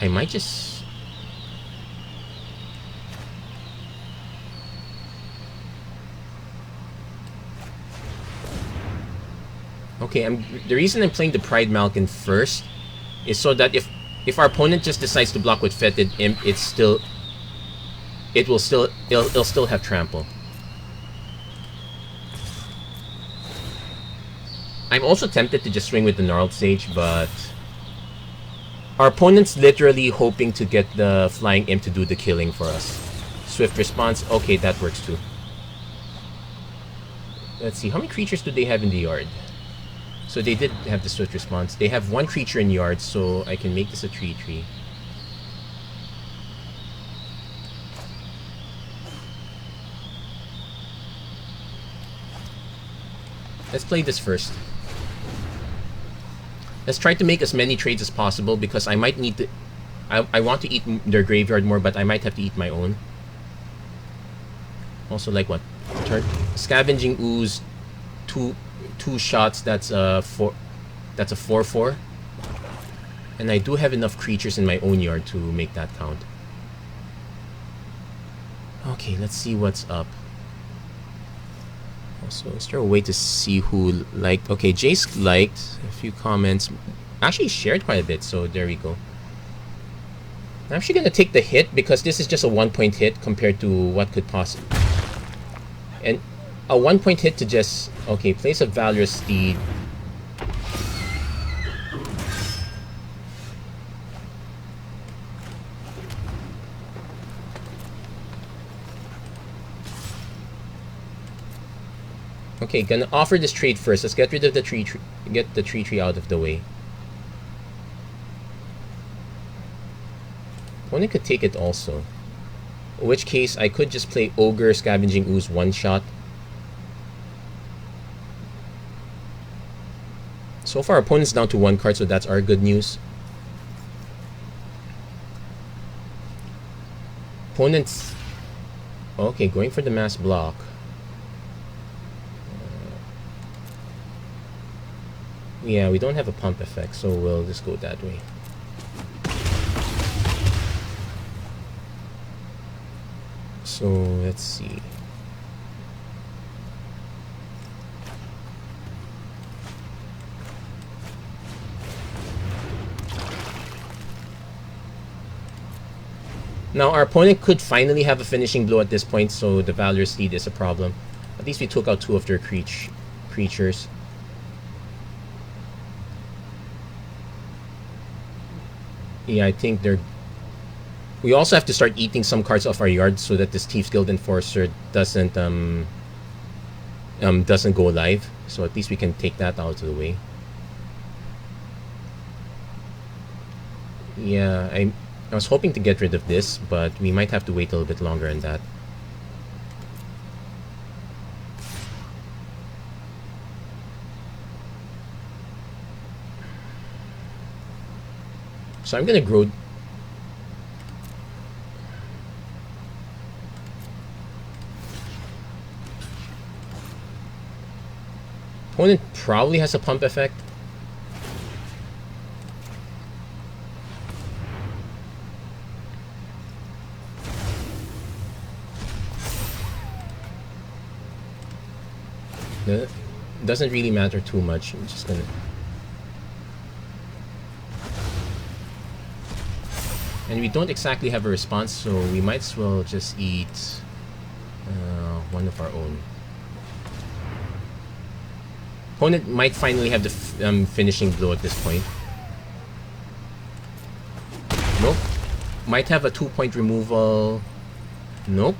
S1: I might just... Okay, the reason I'm playing the Pride Malkin first is so that if our opponent just decides to block with Fetid Imp, it'll still have trample. I'm also tempted to just swing with the Gnarled Sage, but our opponent's literally hoping to get the Flying Imp to do the killing for us. Swift Response, okay, that works too. let's see, how many creatures do they have in the yard? So they did have the swift response. They have 1 creature in yard, so I can make this a 3/3. Let's play this first. Let's try to make as many trades as possible because I might need to... I want to eat their graveyard more, but I might have to eat my own. Also, like what? Scavenging Ooze, two shots. That's a 4/4. And I do have enough creatures in my own yard to make that count. Okay, let's see what's up. Also, is there a way to see who liked? Okay, Jace liked a few comments. Actually shared quite a bit, so there we go. I'm actually going to take the hit because this is just a 1-point hit compared to what could possibly... And a 1-point hit to just... Okay, place a Valorous Steed. Okay, gonna offer this trade first. Let's get rid of the get the tree out of the way. Opponent could take it also. In which case, I could just play Ogre, Scavenging Ooze, 1-shot. So far, opponent's down to 1 card, so that's our good news. Opponent's... Okay, going for the mass block. Yeah, we don't have a pump effect, so we'll just go that way. So, let's see. Now, our opponent could finally have a finishing blow at this point, so the Valorous Steed is a problem. At least we took out 2 of their creatures. Yeah, I think they're... We also have to start eating some cards off our yard so that this Thieves Guild Enforcer doesn't go live. So at least we can take that out of the way. Yeah, I was hoping to get rid of this, but we might have to wait a little bit longer on that. So I'm gonna grow... Opponent probably has a pump effect. Doesn't really matter too much. I'm just gonna... And we don't exactly have a response, so we might as well just eat one of our own. Opponent might finally have the finishing blow at this point. Nope. Might have a 2-point removal. Nope.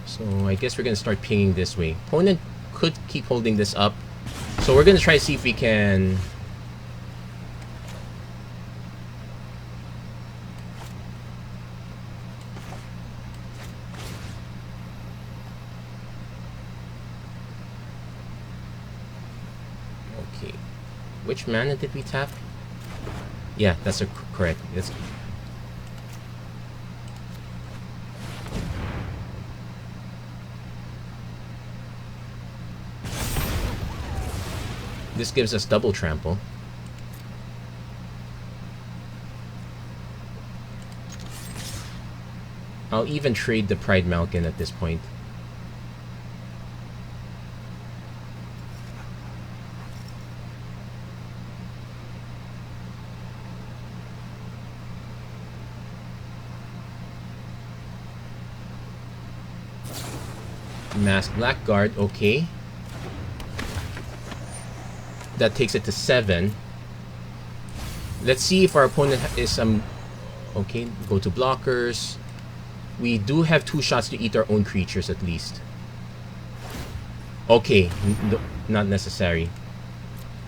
S1: So I guess we're gonna start pinging this way. Opponent could keep holding this up. So we're gonna try to see if we can... Okay. Which mana did we tap? Yeah, that's correct. That's... This gives us double trample. I'll even trade the Pride Malkin at this point. Mask Blackguard, okay. That takes it to 7. Let's see if our opponent is okay, go to blockers. We do have 2 shots to eat our own creatures at least. Okay, not necessary.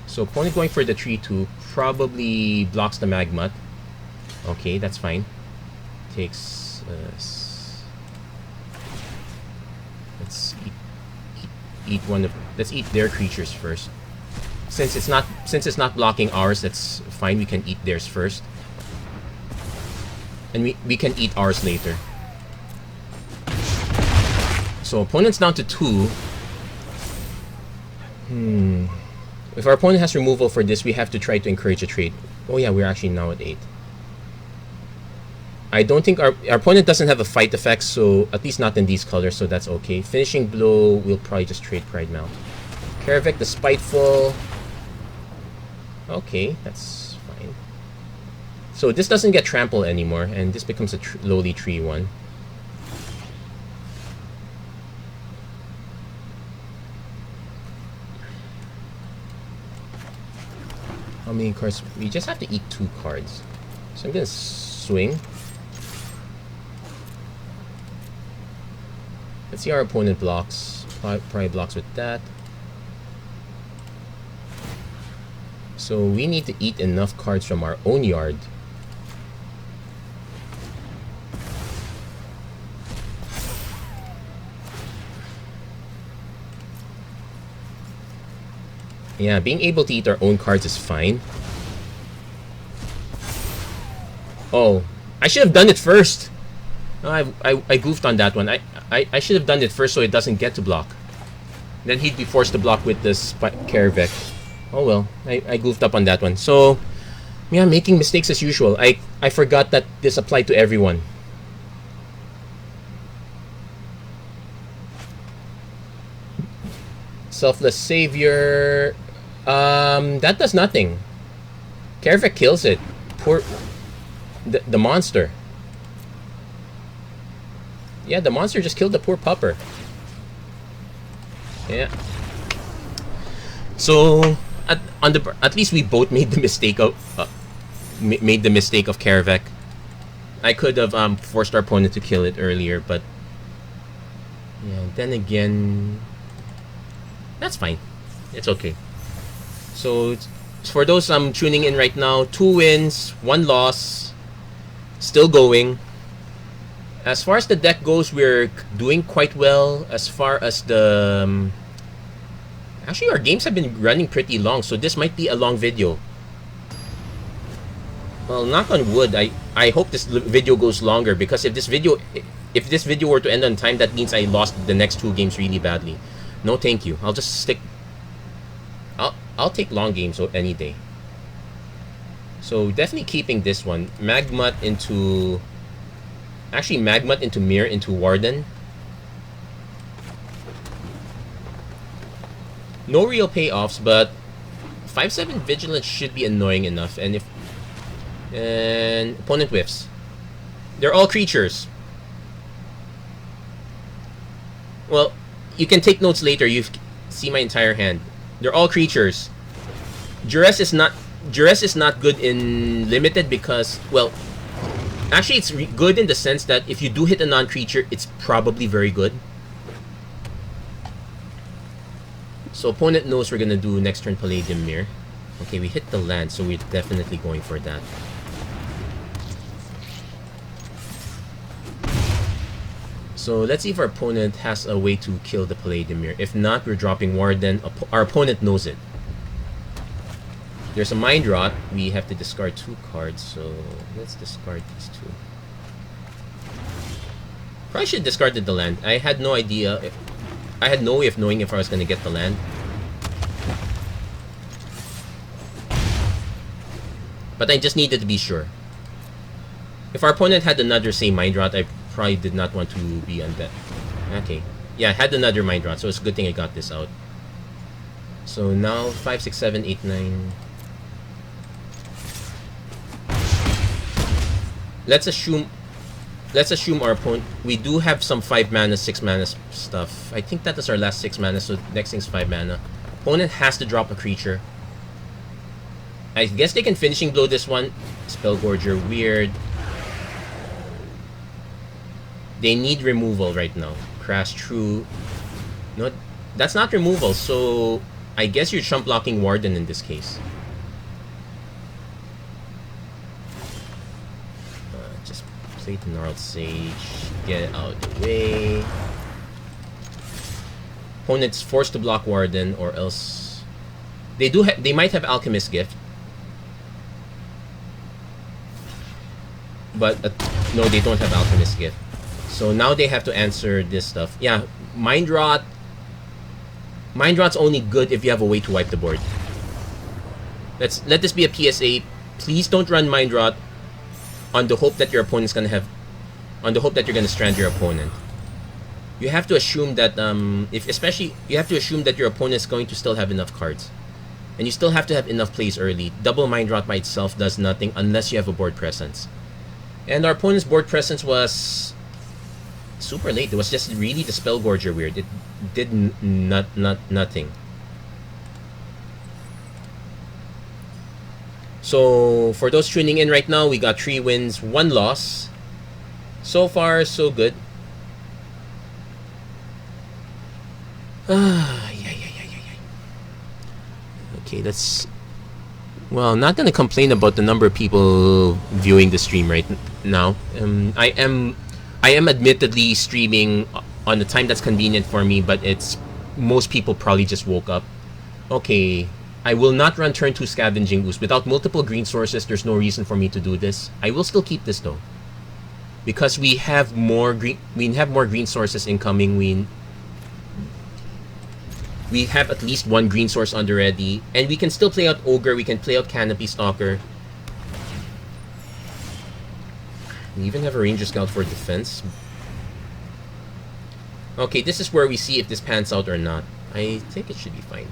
S1: So opponent going for the 3-2 probably blocks the Magmut. Okay, that's fine. Takes... let's eat one of... Let's eat their creatures first. Since it's not blocking ours, that's fine. We can eat theirs first. And we can eat ours later. So opponent's down to 2. If our opponent has removal for this, we have to try to encourage a trade. Oh yeah, we're actually now at 8. I don't think our opponent doesn't have a fight effect, so at least not in these colors, so that's okay. Finishing blow, we'll probably just trade Pride Mount. Karavek the Spiteful. Okay, that's fine. So this doesn't get trampled anymore, and this becomes a lowly 3-1. How many cards? We just have to eat 2 cards. So I'm gonna swing. Let's see our opponent blocks. Probably blocks with that. So we need to eat enough cards from our own yard. Yeah, being able to eat our own cards is fine. Oh, I should have done it first. I goofed on that one. I should have done it first so it doesn't get to block. Then he'd be forced to block with this Karavek. Oh well, I goofed up on that one. So, yeah, making mistakes as usual. I forgot that this applied to everyone. Selfless Savior. That does nothing. Karavek kills it. Poor... The monster. Yeah, the monster just killed the poor pupper. Yeah. So, at least we both made the mistake of... Karavek. I could have forced our opponent to kill it earlier, but... Yeah, then again... That's fine. It's okay. So, for those tuning in right now, 2 wins, 1 loss. Still going. As far as the deck goes, we're doing quite well. As far as the... actually, our games have been running pretty long, so this might be a long video. Well, knock on wood, I hope this video goes longer, because if this video were to end on time, that means I lost the next 2 games really badly. No, thank you. I'll just stick... I'll take long games any day. So definitely keeping this one. Magmut into... Actually, Magmut into Mirror into Warden. No real payoffs, but 5/7 Vigilance should be annoying enough. And if... And opponent whiffs. They're all creatures. Well, you can take notes later. You see my entire hand. They're all creatures. Duress is not good in limited because, well, actually it's good in the sense that if you do hit a non-creature, it's probably very good. So opponent knows we're gonna do next turn Palladium Mirror. Okay, we hit the land, so we're definitely going for that. So let's see if our opponent has a way to kill the Palladium Mirror. If not, we're dropping Warden. Our opponent knows it. There's a Mind Rot. We have to discard 2 cards, so let's discard these 2. Probably should have discarded the land. I had no idea. I had no way of knowing if I was going to get the land. But I just needed to be sure. If our opponent had another, say, Mind Rot, I probably did not want to be on that. Okay. Yeah, I had another Mind Rot, so it's a good thing I got this out. So now 5, 6, 7, 8, 9. Let's assume our opponent... We do have some 5 mana, 6 mana stuff. I think that is our last 6 mana, so next thing's 5 mana. Opponent has to drop a creature. I guess they can Finishing Blow this one. Spellgorger, weird. They need removal right now. Crash True. No, That's not removal, so I guess you're chump blocking Warden in this case. Just play the Gnarled Sage, get it out of the way. Opponent's forced to block Warden, or else they might have Alchemist Gift, but no, they don't have Alchemist Gift. So now they have to answer this stuff. Yeah, Mind Rot. Mind Rot's only good if you have a way to wipe the board. Let this be a PSA. Please don't run Mind Rot on the hope that your opponent's gonna have, on the hope that you're gonna strand your opponent. You have to assume that you have to assume that your opponent's going to still have enough cards, and you still have to have enough plays early. Double Mind Rot by itself does nothing unless you have a board presence, and our opponent's board presence was super late. It was just really the Spell Gorger weird. It did nothing. So for those tuning in right now, we got 3 wins, 1 loss. So far, so good. Okay, let's... Well, not gonna complain about the number of people viewing the stream right now. I am admittedly streaming on the time that's convenient for me, but it's... most people probably just woke up. Okay, I will not run turn 2 Scavenging Ooze. Without multiple green sources, there's no reason for me to do this. I will still keep this though, because we have more green sources incoming. We have at least 1 green source on the ready, and we can still play out Ogre, we can play out Canopy Stalker. We even have a Ranger Scout for defense. Okay, this is where we see if this pans out or not. I think it should be fine.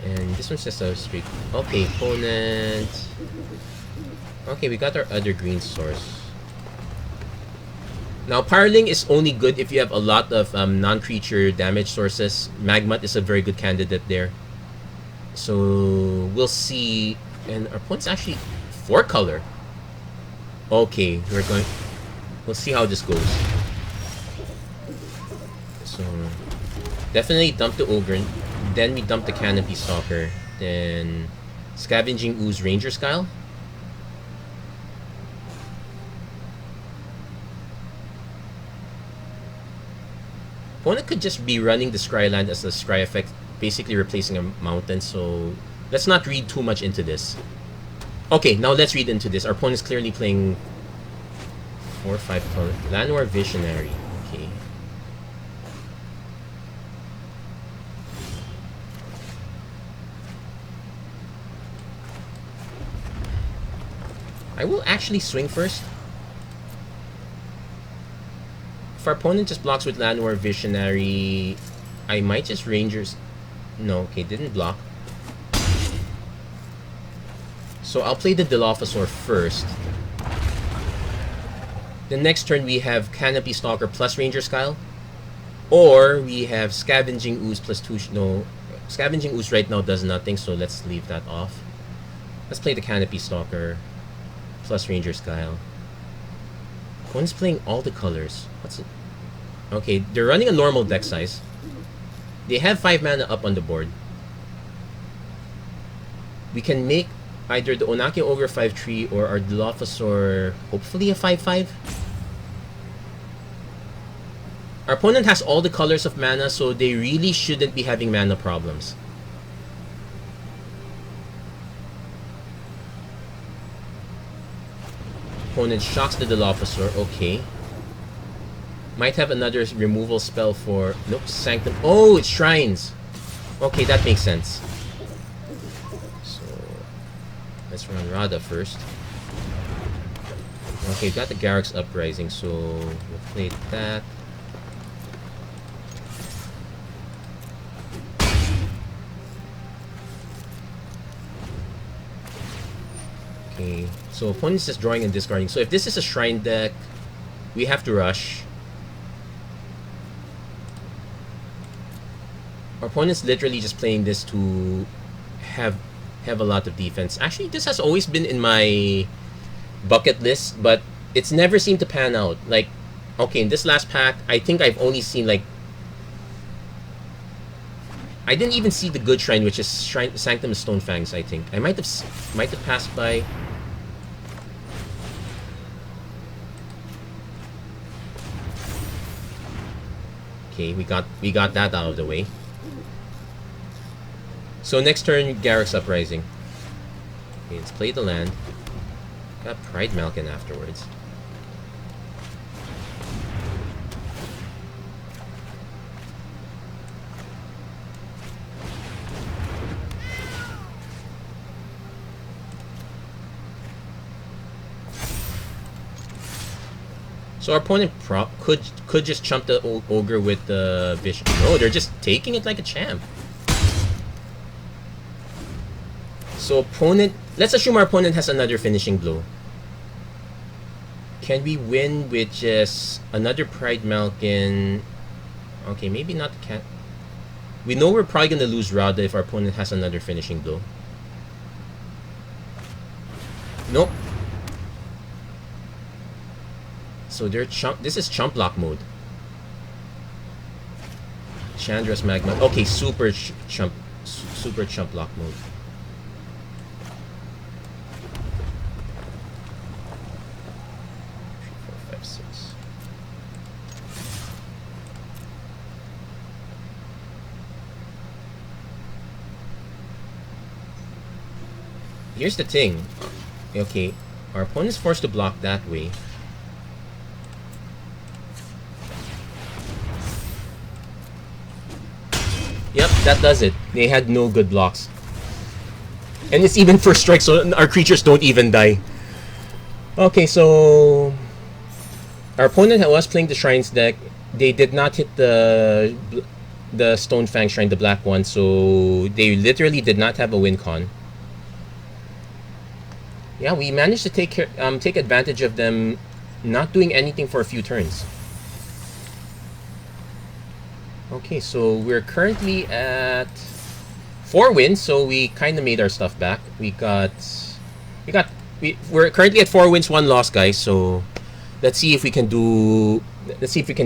S1: And this one's just a straight... Okay, opponent... Okay, we got our other green source. Now, Pyroling is only good if you have a lot of non-creature damage sources. Magmut is a very good candidate there. So, we'll see. And our opponent's actually 4-color. Okay, we'll see how this goes. So, definitely dump the Ogre. Then we dump the Canopy Stalker. Then, Scavenging Ooze Ranger Style. Opponent could just be running the Scryland as a Scry effect, basically replacing a mountain, so let's not read too much into this. Okay, now let's read into this. Our opponent's clearly playing 4/5 color. Llanowar Visionary. Okay. I will actually swing first. If our opponent just blocks with Llanowar Visionary, I might just Rangers... No, okay, didn't block. So I'll play the Dilophosaur first. The next turn we have Canopy Stalker plus Ranger Style. Or we have Scavenging Ooze plus 2... No, Scavenging Ooze right now does nothing, so let's leave that off. Let's play the Canopy Stalker plus Ranger Style. One's playing all the colors. What's it? Okay, they're running a normal deck size. They have 5 mana up on the board. We can make either the Onaki Ogre 5/3 or our Dilophosaur hopefully a 5/5. Our opponent has all the colors of mana, so they really shouldn't be having mana problems. Opponent shocks the Dilophosaur. Okay. Might have another removal spell for... Nope, Sanctum. Oh, it's Shrines. Okay, that makes sense. So, let's run Radha first. Okay, got the Garruk's Uprising, so we'll play that. Okay, so opponent's just drawing and discarding. So if this is a Shrine deck, we have to rush. Our opponent's literally just playing this to have a lot of defense. Actually, this has always been in my bucket list, but it's never seemed to pan out. Like, okay, in this last pack, I think I've only seen like I didn't even see the good shrine, which is Sanctum of Stonefangs. I think I might have passed by. Okay, we got that out of the way. So next turn, Garruk's Uprising. Okay, let's play the land. Got Pride Malkin afterwards. So our opponent could just chump the ogre with the bishop. No, they're just taking it like a champ. So opponent, let's assume our opponent has another finishing blow. Can we win with just another Pride Malkin? Okay, maybe not the cat. We know we're probably gonna lose Radha if our opponent has another finishing blow. Nope. So they're this is chump block mode. Chandra's Magma. Okay, super chump block mode. Here's the thing. Okay, our opponent's forced to block that way. Yep, that does it. They had no good blocks. And it's even first strike, so our creatures don't even die. Okay, so our opponent was playing the Shrines deck. They did not hit the Stonefang Shrine, the black one, so they literally did not have a win con. Yeah, we managed to take advantage of them not doing anything for a few turns. Okay, so we're currently at 4 wins, so we kind of made our stuff back. We're currently at 4 wins, 1 loss, guys. So let's see if we can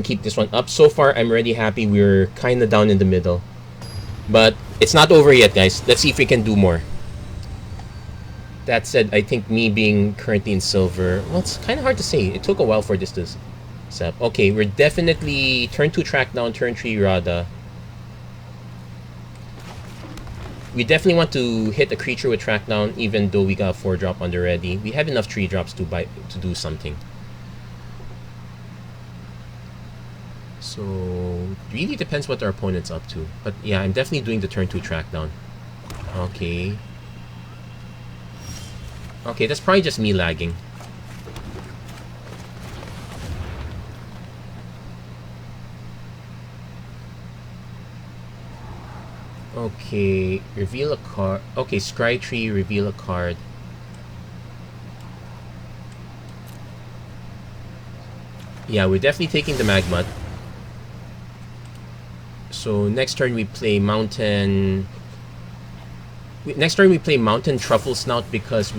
S1: keep this one up. So far, I'm already happy. We're kind of down in the middle, but it's not over yet, guys. Let's see if we can do more. That said, I think me being currently in silver, well, it's kind of hard to say. It took a while for this to set up. Okay, we're definitely turn 2 track down, turn 3 Radha. We definitely want to hit a creature with track down, even though we got a 4-drop on the ready. We have enough 3-drops to do something. So really depends what our opponent's up to. But yeah, I'm definitely doing the turn 2 track down. Okay. Okay, that's probably just me lagging. Okay, reveal a card. Okay, scry tree, reveal a card. Yeah, we're definitely taking the Magmut. So next turn we play Mountain. Next turn we play Mountain Truffle Snout because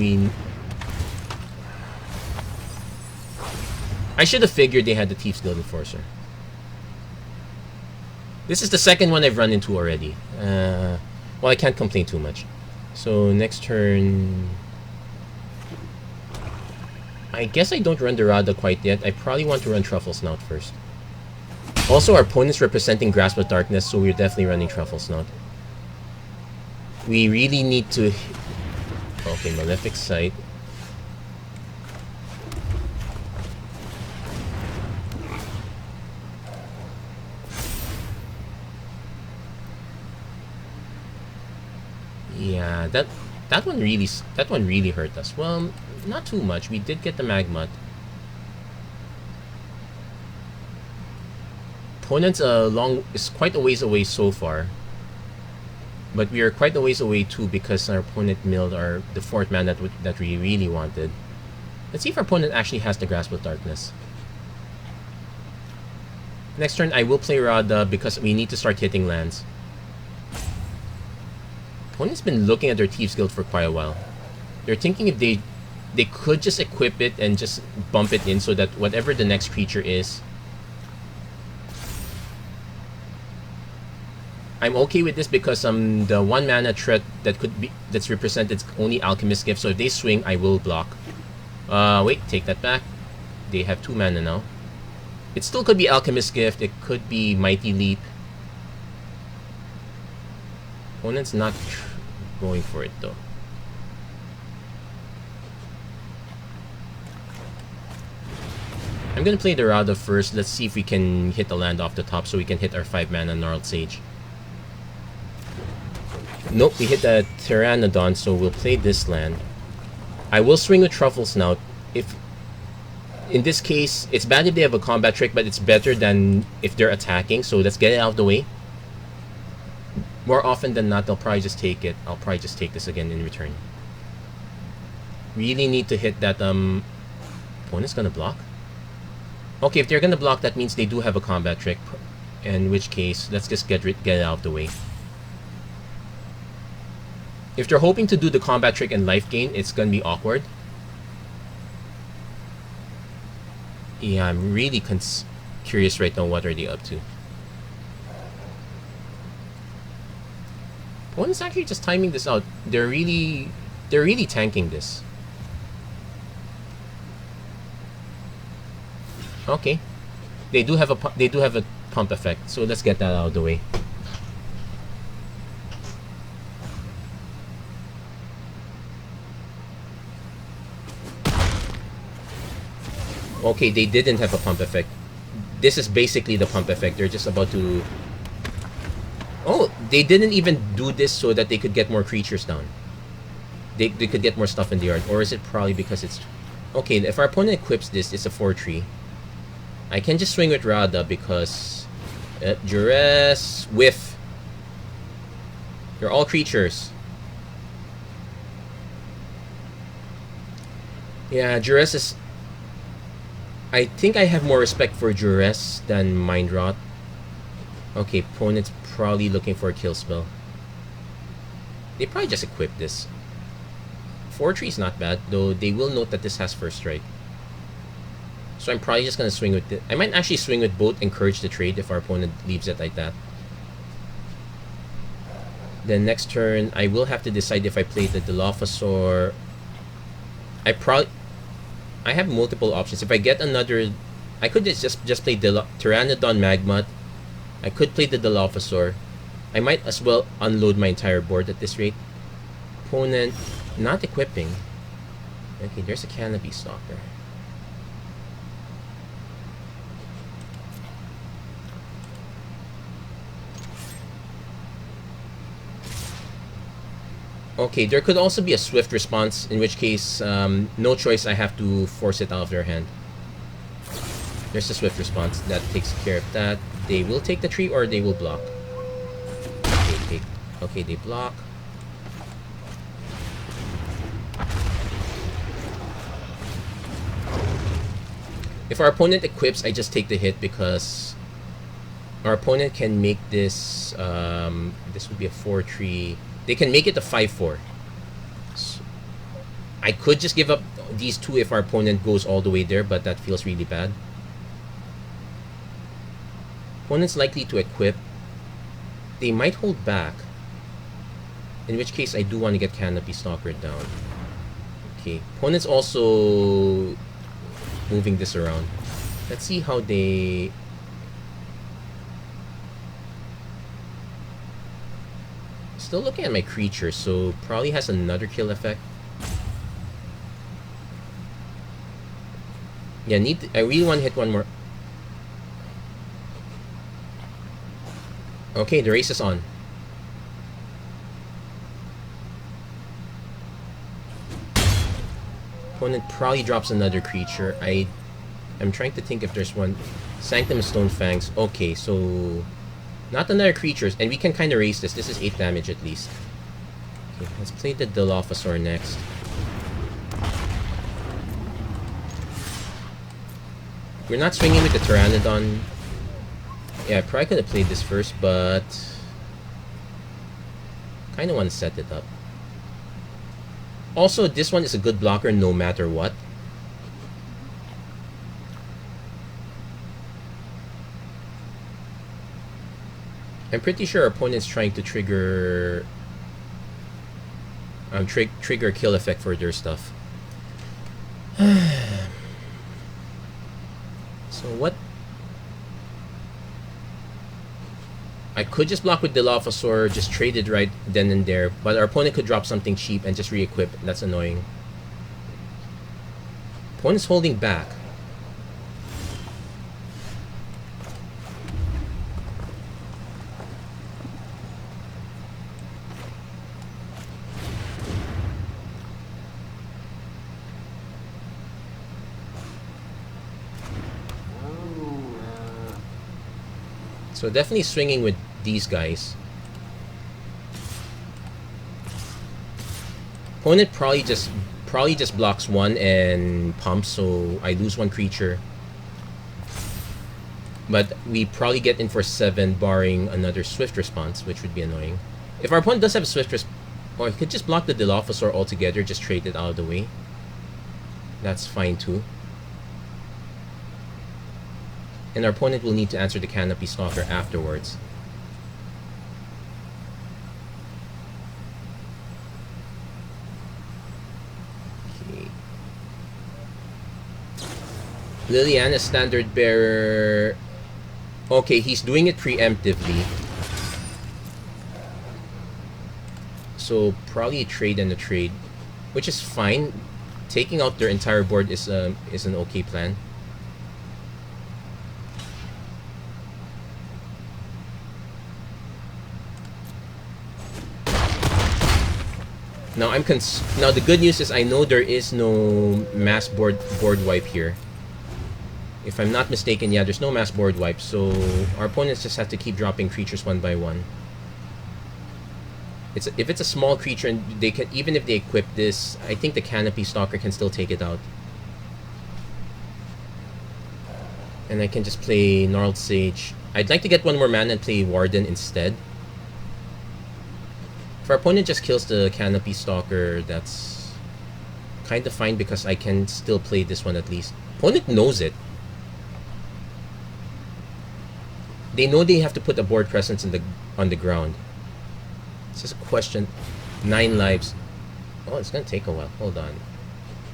S1: I should have figured they had the Thief's Guild Enforcer. This is the second one I've run into already. Well, I can't complain too much. So next turn, I guess I don't run the Radha quite yet. I probably want to run Truffle Snout first. Also, our opponent's representing Grasp of Darkness, so we're definitely running Truffle Snout. We really need to... Okay, Malefic Sight. Yeah, that one really hurt us. Well, not too much. We did get the Magmut. Opponent's is quite a ways away so far. But we are quite a ways away too because our opponent milled the 4th mana that we really wanted. Let's see if our opponent actually has the Grasp of Darkness. Next turn I will play Radha because we need to start hitting lands. Opponent's been looking at their Thieves Guild for quite a while. They're thinking if they could just equip it and just bump it in so that whatever the next creature is. I'm okay with this because the 1 mana threat that's represented is only Alchemist Gift. So if they swing, I will block. Wait, take that back. They have 2 mana now. It still could be Alchemist Gift. It could be Mighty Leap. Opponent's not going for it though. I'm gonna play the Rada first. Let's see if we can hit the land off the top so we can hit our 5 mana Gnarled Sage. Nope, we hit the Pteranodon, so we'll play this land. I will swing with Truffle Snout. If in this case, it's bad if they have a combat trick, but it's better than if they're attacking, so let's get it out of the way. More often than not, they'll probably just take it. I'll probably just take this again in return. Really need to hit that, opponent's gonna block? Okay, if they're gonna block, that means they do have a combat trick. In which case, let's just get it out of the way. If they're hoping to do the combat trick and life gain, it's gonna be awkward. Yeah, I'm really curious right now. What are they up to? Opponent's actually just timing this out. They're really tanking this. Okay, they do have a pump effect, so let's get that out of the way. Okay, they didn't have a pump effect. This is basically the pump effect. They're just about to... Oh, they didn't even do this so that they could get more creatures down. They could get more stuff in the yard. Or is it probably because it's... Okay, if our opponent equips this, it's a 4-3. I can just swing with Rada because... Duress... Whiff. They're all creatures. Yeah, Duress is... I think I have more respect for Duress than Mind Rot. Okay, opponent's probably looking for a kill spell. They probably just equip this. 4-3 is not bad, though they will note that this has first strike. So I'm probably just going to swing with it. I might actually swing with both, encourage the trade if our opponent leaves it like that. Then next turn, I will have to decide if I play the Dilophosaur. I have multiple options. If I get another... I could just play Pteranodon Magmut. I could play the Dilophosaur. I might as well unload my entire board at this rate. Opponent not equipping. Okay, there's a Canopy Stalker. Okay, there could also be a swift response, in which case, no choice, I have to force it out of their hand. There's a swift response that takes care of that. They will take the tree or they will block. Okay, they block. If our opponent equips, I just take the hit because our opponent can make this, this would be a 4-3. They can make it a 5-4. So I could just give up these two if our opponent goes all the way there, but that feels really bad. Opponent's likely to equip. They might hold back. In which case, I do want to get Canopy Stalker down. Okay. Opponent's also moving this around. Let's see how they... Still looking at my creature, so probably has another kill effect. Yeah, I really want to hit one more. Okay, the race is on. Opponent probably drops another creature. I'm trying to think if there's one. Sanctum Stone Fangs. Okay, so not another creatures, and we can kind of raise this. This is 8 damage at least. Okay, let's play the Dilophosaur next. We're not swinging with the Pteranodon. Yeah, I probably could have played this first, but kind of want to set it up. Also, this one is a good blocker no matter what. I'm pretty sure our opponent's trying to trigger trigger kill effect for their stuff. So what? I could just block with Dilophosaur, just trade it right then and there, but our opponent could drop something cheap and just re-equip. That's annoying. Opponent's holding back. So definitely swinging with these guys. Opponent probably just blocks one and pumps, so I lose one creature. But we probably get in for 7, barring another swift response, which would be annoying. If our opponent does have a swift response, or he could just block the Dilophosaur altogether, just trade it out of the way. That's fine too. And our opponent will need to answer the Canopy Stalker afterwards. Okay. Liliana's Standard Bearer. Okay, he's doing it preemptively. So probably a trade and a trade, which is fine. Taking out their entire board is an okay plan. Now now the good news is I know there is no mass board wipe here. If I'm not mistaken, yeah, there's no mass board wipe, so our opponents just have to keep dropping creatures one by one. If it's a small creature and they can, even if they equip this, I think the Canopy Stalker can still take it out. And I can just play Gnarled Sage. I'd like to get one more mana and play Warden instead. If our opponent just kills the Canopy Stalker, that's kind of fine because I can still play this one at least. Opponent knows it. They know they have to put a board presence on the ground. It's just a question. 9 lives. Oh, it's gonna take a while. Hold on.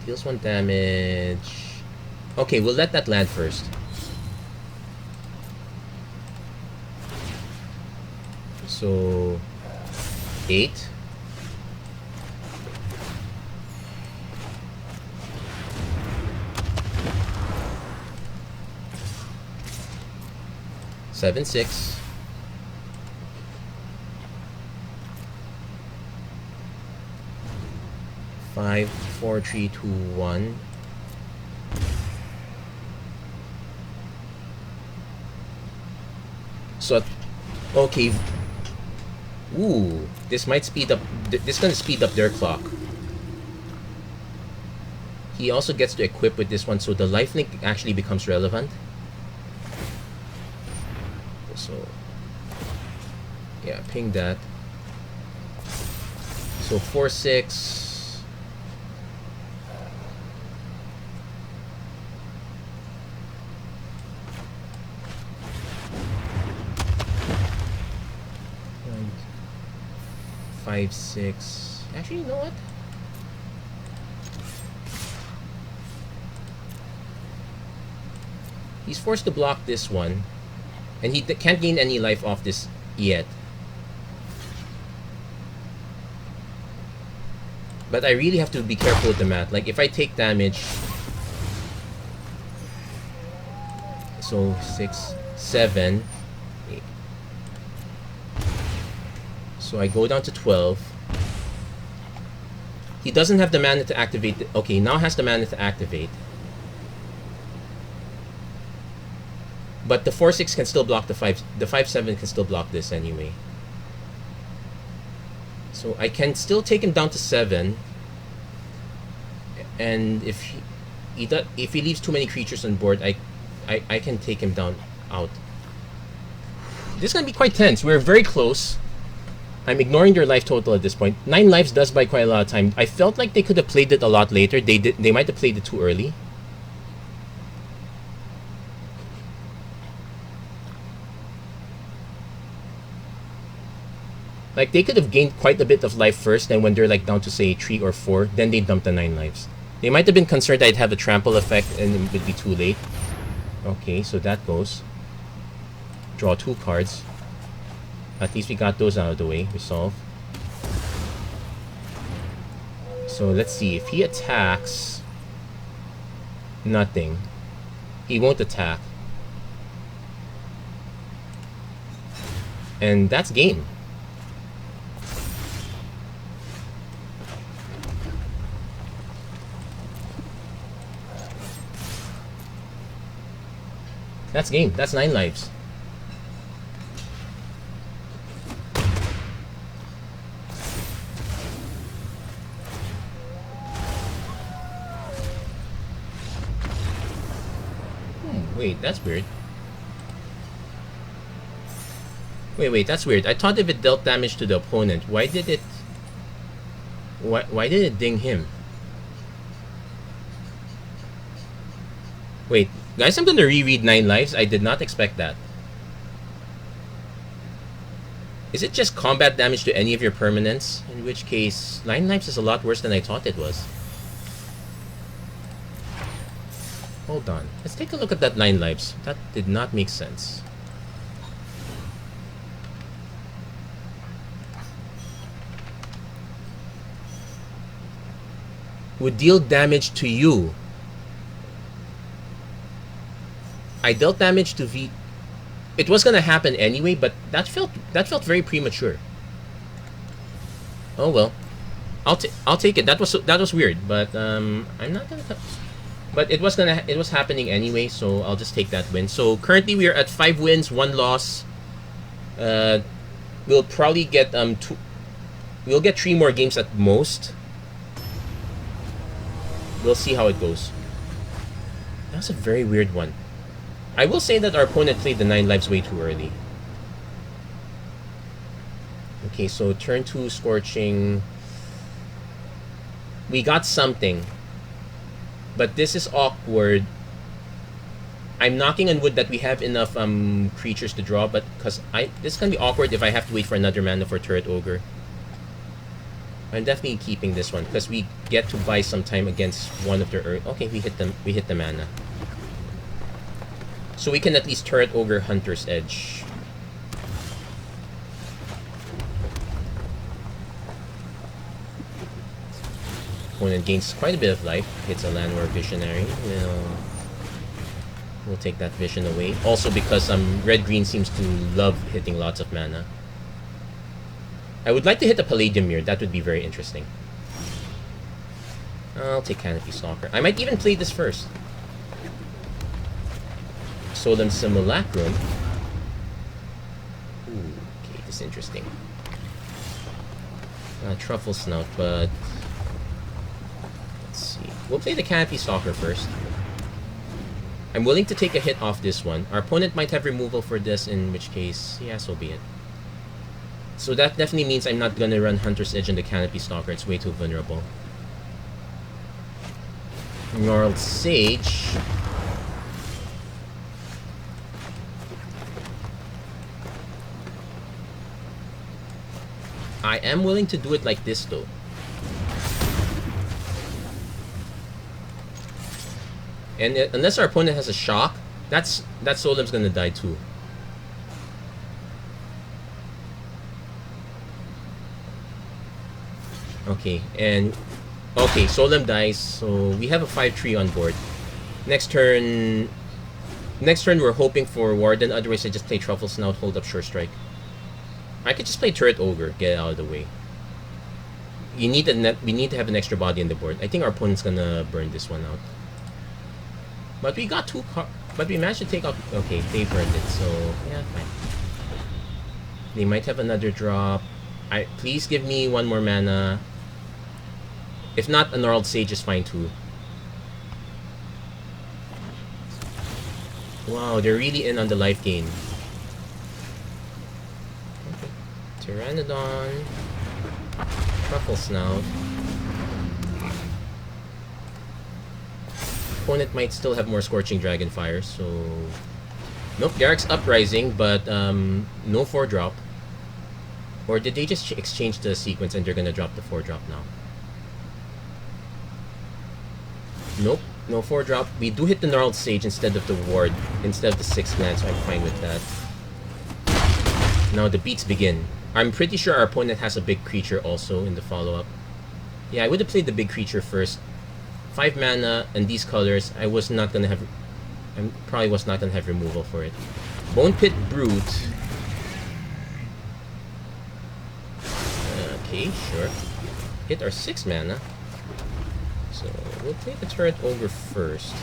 S1: Deals 1 damage. Okay, we'll let that land first. So 8. Seven, 6. 5, 4, 3, 2, 1. So, okay. Ooh, this might speed up. This is gonna speed up their clock. He also gets to equip with this one, so the lifelink actually becomes relevant. So, yeah, ping that. So 4, 6. Five, 6. Actually, you know what? He's forced to block this one, and he can't gain any life off this yet. But I really have to be careful with the math. Like, if I take damage, so 6, 7, 8. So I go down to 12. He doesn't have the mana to activate. Okay, now has the mana to activate. But the 4, 6 can still block the 5. The 5, 7 can still block this anyway. So I can still take him down to 7. And if he leaves too many creatures on board, I can take him down out. This is gonna be quite tense. We're very close. I'm ignoring their life total at this point. 9 lives does buy quite a lot of time. I felt like they could have played it a lot later. They might have played it too early. Like, they could have gained quite a bit of life first, and when they're like down to say 3 or 4, then they dump the 9 lives. They might have been concerned I'd have a trample effect and it would be too late. Okay, so that goes. Draw 2 cards. At least we got those out of the way. Resolve. So let's see. If he attacks... Nothing. He won't attack. And that's game. That's game. That's 9 lives. Wait, that's weird. Wait, that's weird. I thought if it dealt damage to the opponent, why did it... Why did it ding him? Wait, guys, I'm gonna reread 9 lives. I did not expect that. Is it just combat damage to any of your permanents? In which case, 9 lives is a lot worse than I thought it was. Hold on. Let's take a look at that 9 lives. That did not make sense. Would deal damage to you. I dealt damage to V. It was gonna happen anyway, but that felt very premature. Oh well, I'll take it. That was weird, but I'm not gonna. But it was happening anyway, so I'll just take that win. So currently we are at 5 wins, 1 loss. We'll probably get we'll get 3 more games at most. We'll see how it goes. That's a very weird one. I will say that our opponent played the 9 lives way too early. Okay, so turn 2 Scorching. We got something. But this is awkward. I'm knocking on wood that we have enough creatures to draw, but because this can be awkward if I have to wait for another mana for Turret Ogre. I'm definitely keeping this one because we get to buy some time against one of their okay, we hit the mana. So we can at least Turret Ogre Hunter's Edge. Opponent gains quite a bit of life. Hits a Llanowar Visionary. We'll take that vision away. Also because red-green seems to love hitting lots of mana. I would like to hit a Palladium Mirror. That would be very interesting. I'll take Canopy Stalker. I might even play this first. Solemn Simulacrum. Ooh, okay, this is interesting. Truffle Snout, but... Let's see. We'll play the Canopy Stalker first. I'm willing to take a hit off this one. Our opponent might have removal for this, in which case, yeah, so be it. So that definitely means I'm not gonna run Hunter's Edge on the Canopy Stalker. It's way too vulnerable. Gnarled Sage. I am willing to do it like this though. And unless our opponent has a shock, that Solemn's gonna die too. Okay, and okay, Solemn dies, so we have a 5-3 on board. Next turn we're hoping for Warden, otherwise I just play Truffle Snout, hold up Sure Strike. I could just play Turret Ogre, get it out of the way. We need to have an extra body on the board. I think our opponent's gonna burn this one out. But we got but we managed to take out... Okay, they burned it, so... Yeah, fine. They might have another drop. Please give me 1 more mana. If not, a Gnarled Sage is fine too. Wow, they're really in on the life gain. Okay. Pteranodon. Truffle Snout. Opponent might still have more Scorching Dragonfire, so... Nope, Garrick's Uprising, but no 4-drop. Or did they just exchange the sequence and they're gonna drop the 4-drop now? Nope, no 4-drop. We do hit the Gnarled Sage instead of the ward, instead of the 6-man, so I'm fine with that. Now the beats begin. I'm pretty sure our opponent has a big creature also in the follow-up. Yeah, I would have played the big creature first. 5 mana and these colors, I probably was not gonna have removal for it. Bone Pit Brute. Okay, sure. Hit our 6 mana. So we'll play the Turret Ogre first.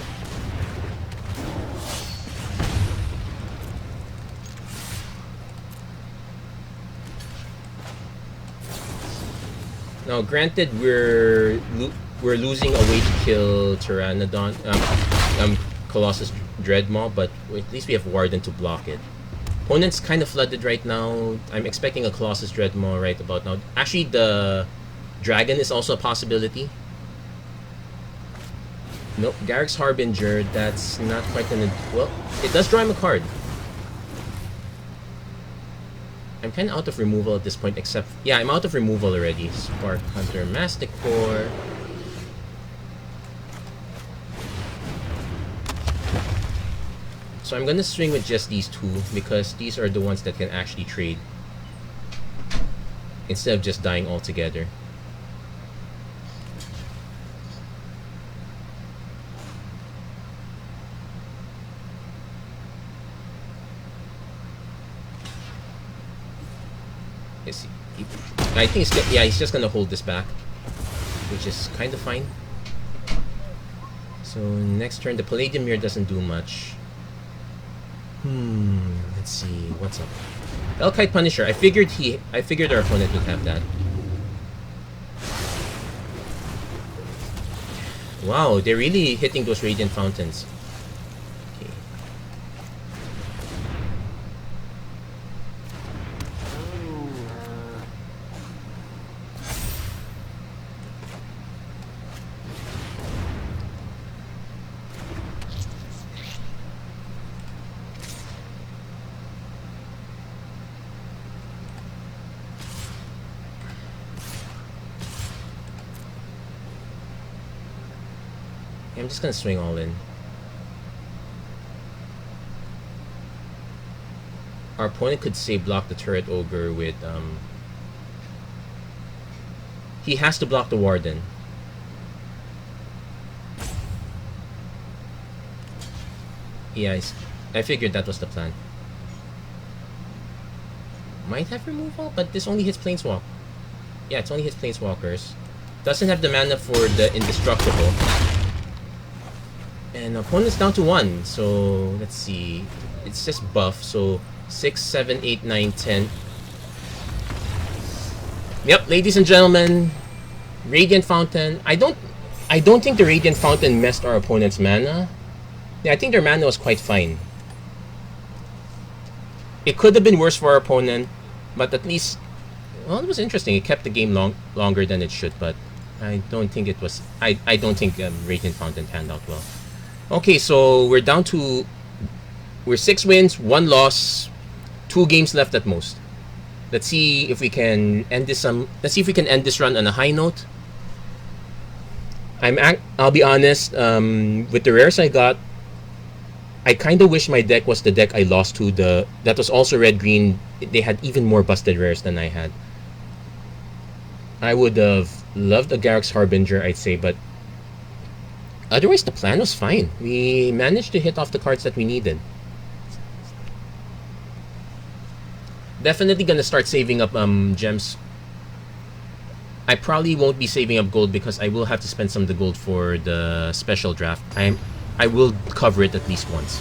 S1: Now, granted, we're losing a way to kill Pteranodon, Colossus Dreadmaw, but at least we have Warden to block it. Opponent's kind of flooded right now. I'm expecting a Colossus Dreadmaw right about now. Actually, the Dragon is also a possibility. Nope, Garrick's Harbinger, that's not quite gonna... Well, it does draw him a card. I'm kind of out of removal at this point, except... Yeah, I'm out of removal already. Spark Hunter, Masticore. So I'm gonna swing with just these two, because these are the ones that can actually trade. Instead of just dying altogether. I think he's just gonna hold this back, which is kind of fine. So next turn, the Palladium Mirror doesn't do much. Let's see what's up. Elkite Punisher. I figured our opponent would have that. Wow, they're really hitting those Radiant Fountains. Okay. I'm just gonna swing all in. Our opponent could say block the Turret Ogre with he has to block the Warden. Yeah, I figured that was the plan. Might have removal, but this only hits Planeswalk. Yeah, it only hits Planeswalkers. Doesn't have the mana for the Indestructible. And opponent's down to 1, so let's see. It's just buff, so 6, 7, 8, 9, 10. Yep, ladies and gentlemen, Radiant Fountain. I don't think the Radiant Fountain messed our opponent's mana. Yeah, I think their mana was quite fine. It could have been worse for our opponent, but at least, well, it was interesting. It kept the game longer than it should, but I don't think it was. I don't think Radiant Fountain panned out well. Okay, so we're 6 wins, 1 loss, 2 games left at most. Let's see if we can end this run on a high note. I'll be honest, with the rares I got, I kind of wish my deck was the deck I lost to. That was also red green. They had even more busted rares than I had. I would have loved a Garrick's Harbinger, I'd say, but otherwise, the plan was fine. We managed to hit off the cards that we needed. Definitely gonna start saving up gems. I probably won't be saving up gold because I will have to spend some of the gold for the special draft. I will cover it at least once.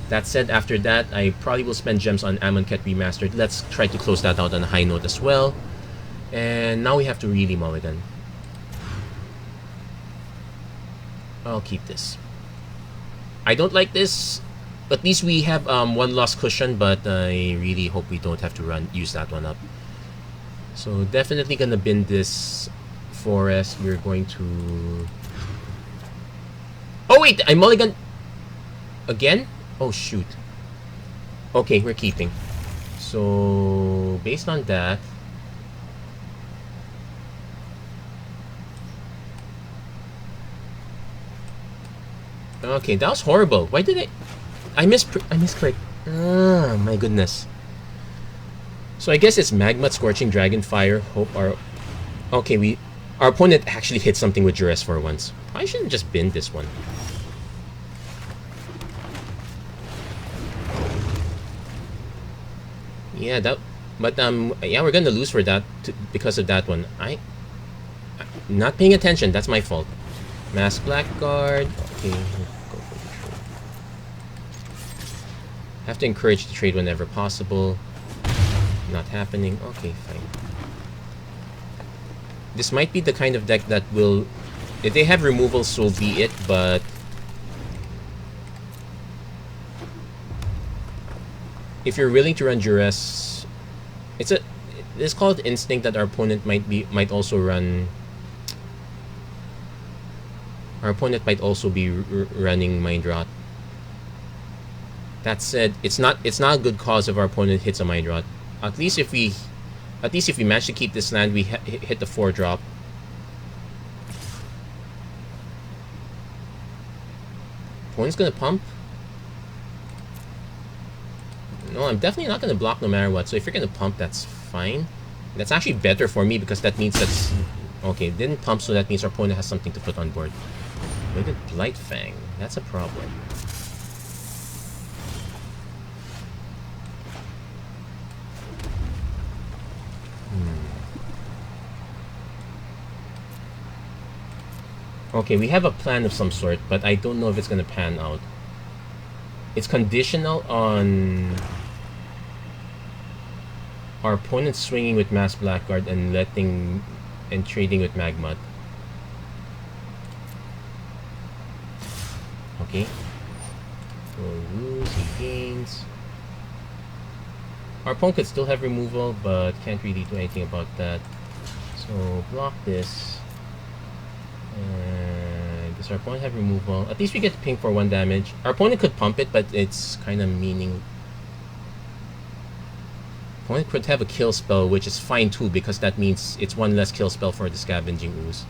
S1: That said, after that, I probably will spend gems on Amonkhet Remastered. Let's try to close that out on a high note as well. And now we have to really mulligan. I'll keep this. I don't like this. At least we have 1 loss cushion, but I really hope we don't have to use that one up. So definitely gonna bin this forest. We're going to... Oh wait, I mulligan again? Oh shoot. Okay, we're keeping. So based on that, okay, that was horrible. Why did I misclicked. Ah, my goodness. So I guess it's Magma, Scorching, Dragon, Fire, Hope are... Okay, our opponent actually hit something with Duress for once. I should have just binned this one. Yeah, but yeah, we're gonna lose for that because of that one. I'm not paying attention. That's my fault. Mass Blackguard. Okay, go for the trade. Have to encourage the trade whenever possible. Not happening. Okay, fine. This might be the kind of deck that will... If they have removal, so be it, but... If you're willing to run Duress... It's called Instinct that our opponent might also run... Our opponent might also be running Mind Rot. That said, it's not a good cause if our opponent hits a Mind Rot. At least if we manage to keep this land, we hit the 4-drop. Opponent's gonna pump. No, I'm definitely not gonna block no matter what. So if you're gonna pump, that's fine. That's actually better for me because that means that's okay. It didn't pump, so that means our opponent has something to put on board. Look at Blight Fang. That's a problem. Okay, we have a plan of some sort, but I don't know if it's gonna pan out. It's conditional on our opponent swinging with Mass Blackguard and trading with Magmut. Okay. We'll lose, he gains. Our opponent could still have removal, but can't really do anything about that. So block this. Does our opponent have removal? At least we get ping for 1 damage. Our opponent could pump it, but it's kind of meaning... Opponent could have a kill spell, which is fine too, because that means it's 1 less kill spell for the Scavenging Ooze.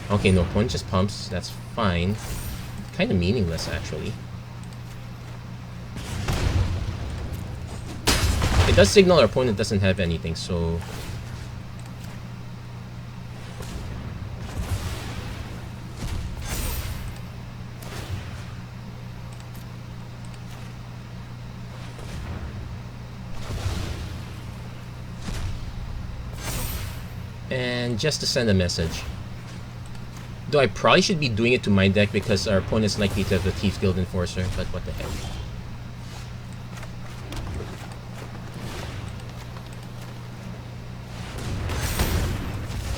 S1: Okay, no, opponent just pumps. That's fine. Kind of meaningless, actually. It does signal our opponent doesn't have anything, so... And just to send a message. Though I probably should be doing it to my deck because our opponent's likely to have the Thief Guild Enforcer, but what the heck.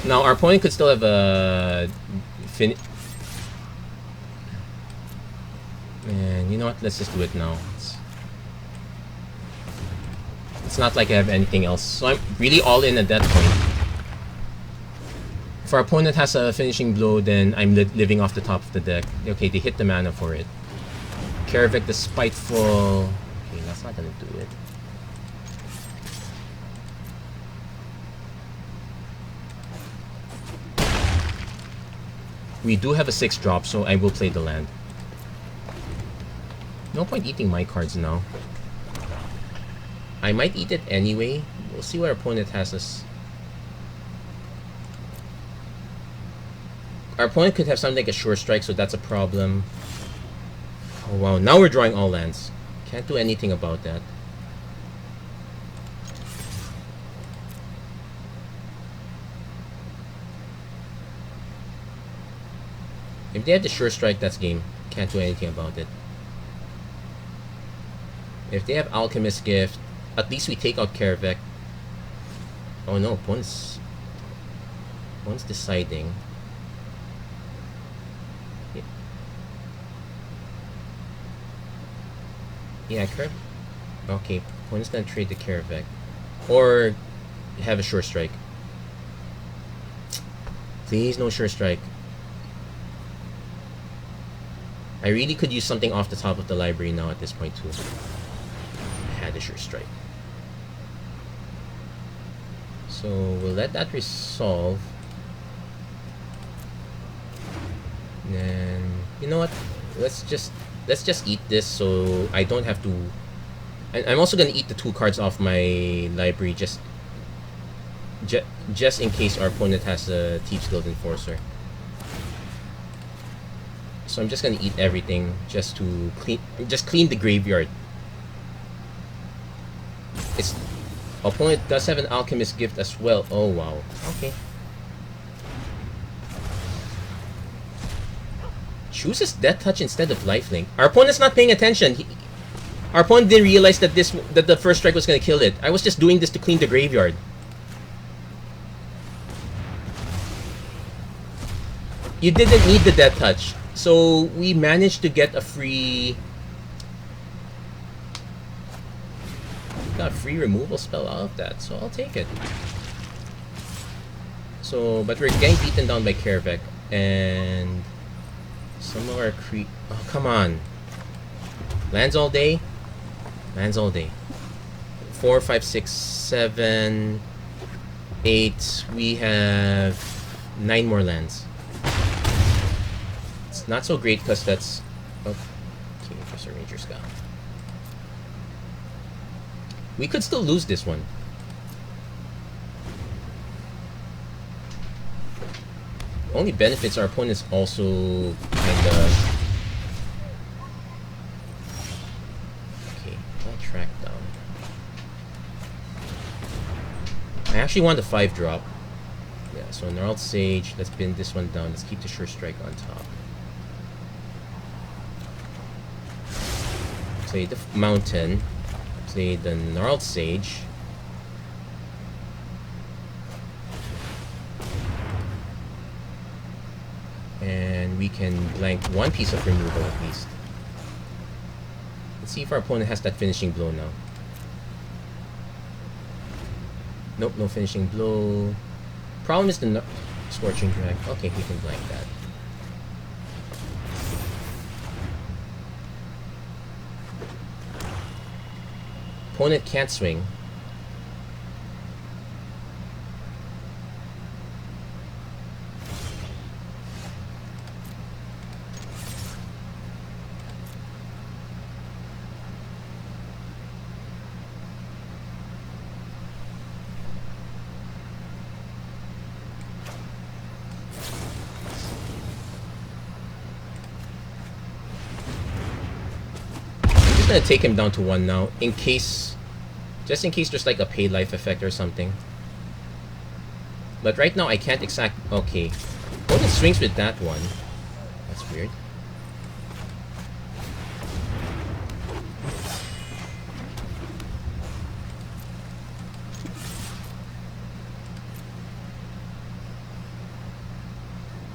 S1: Now, our opponent could still have a... And you know what? Let's just do it now. It's not like I have anything else. So I'm really all in at that point. If our opponent has a finishing blow, then I'm living off the top of the deck. Okay, they hit the mana for it. Karavik the Spiteful. Okay, that's not gonna do it. We do have a 6-drop, so I will play the land. No point eating my cards now. I might eat it anyway. We'll see what our opponent has us. Our opponent could have something like a Sure Strike, so that's a problem. Oh wow, now we're drawing all lands. Can't do anything about that. If they have the Sure Strike, that's game. Can't do anything about it. If they have Alchemist Gift, at least we take out Karavik. Oh no, opponent's deciding. Yeah, okay, opponent's gonna trade the Karavik. Or have a Sure Strike. Please, no Sure Strike. I really could use something off the top of the library now at this point too. had a sure strike. So we'll let that resolve. And you know what? Let's just eat this so I don't have to. I'm also gonna eat the 2 cards off my library just in case our opponent has a Thieves Guild Enforcer. So I'm just gonna eat everything just to clean the graveyard. Its opponent does have an Alchemist Gift as well. Oh wow. Okay. Chooses Death Touch instead of Lifelink. Our opponent's not paying attention. Our opponent didn't realize that the first strike was gonna kill it. I was just doing this to clean the graveyard. You didn't need the Death Touch. So we managed to get a free... Got a free removal spell out of that, so I'll take it. So, but we're getting beaten down by Karavek, and some of our oh, come on. Lands all day? Lands all day. 4, 5, 6, 7, 8. We have 9 more lands. It's not so great because that's... Oh, okay, Professor Ranger Scout. We could still lose this one. Only benefits our opponents also kinda... Okay, I'll track down. I actually want the 5-drop. Yeah, so Gnarled Sage, let's pin this one down. Let's keep the Sure Strike on top. Play the Mountain. Play the Gnarled Sage. And we can blank 1 piece of removal at least. Let's see if our opponent has that finishing blow now. Nope, no finishing blow. Problem is the Scorching Drag. Okay, we can blank that. Opponent can't swing. I'm gonna take him down to 1 now, in case, just in case there's like a pay life effect or something. But right now I can't exact. Okay, opponent swings with that one. That's weird.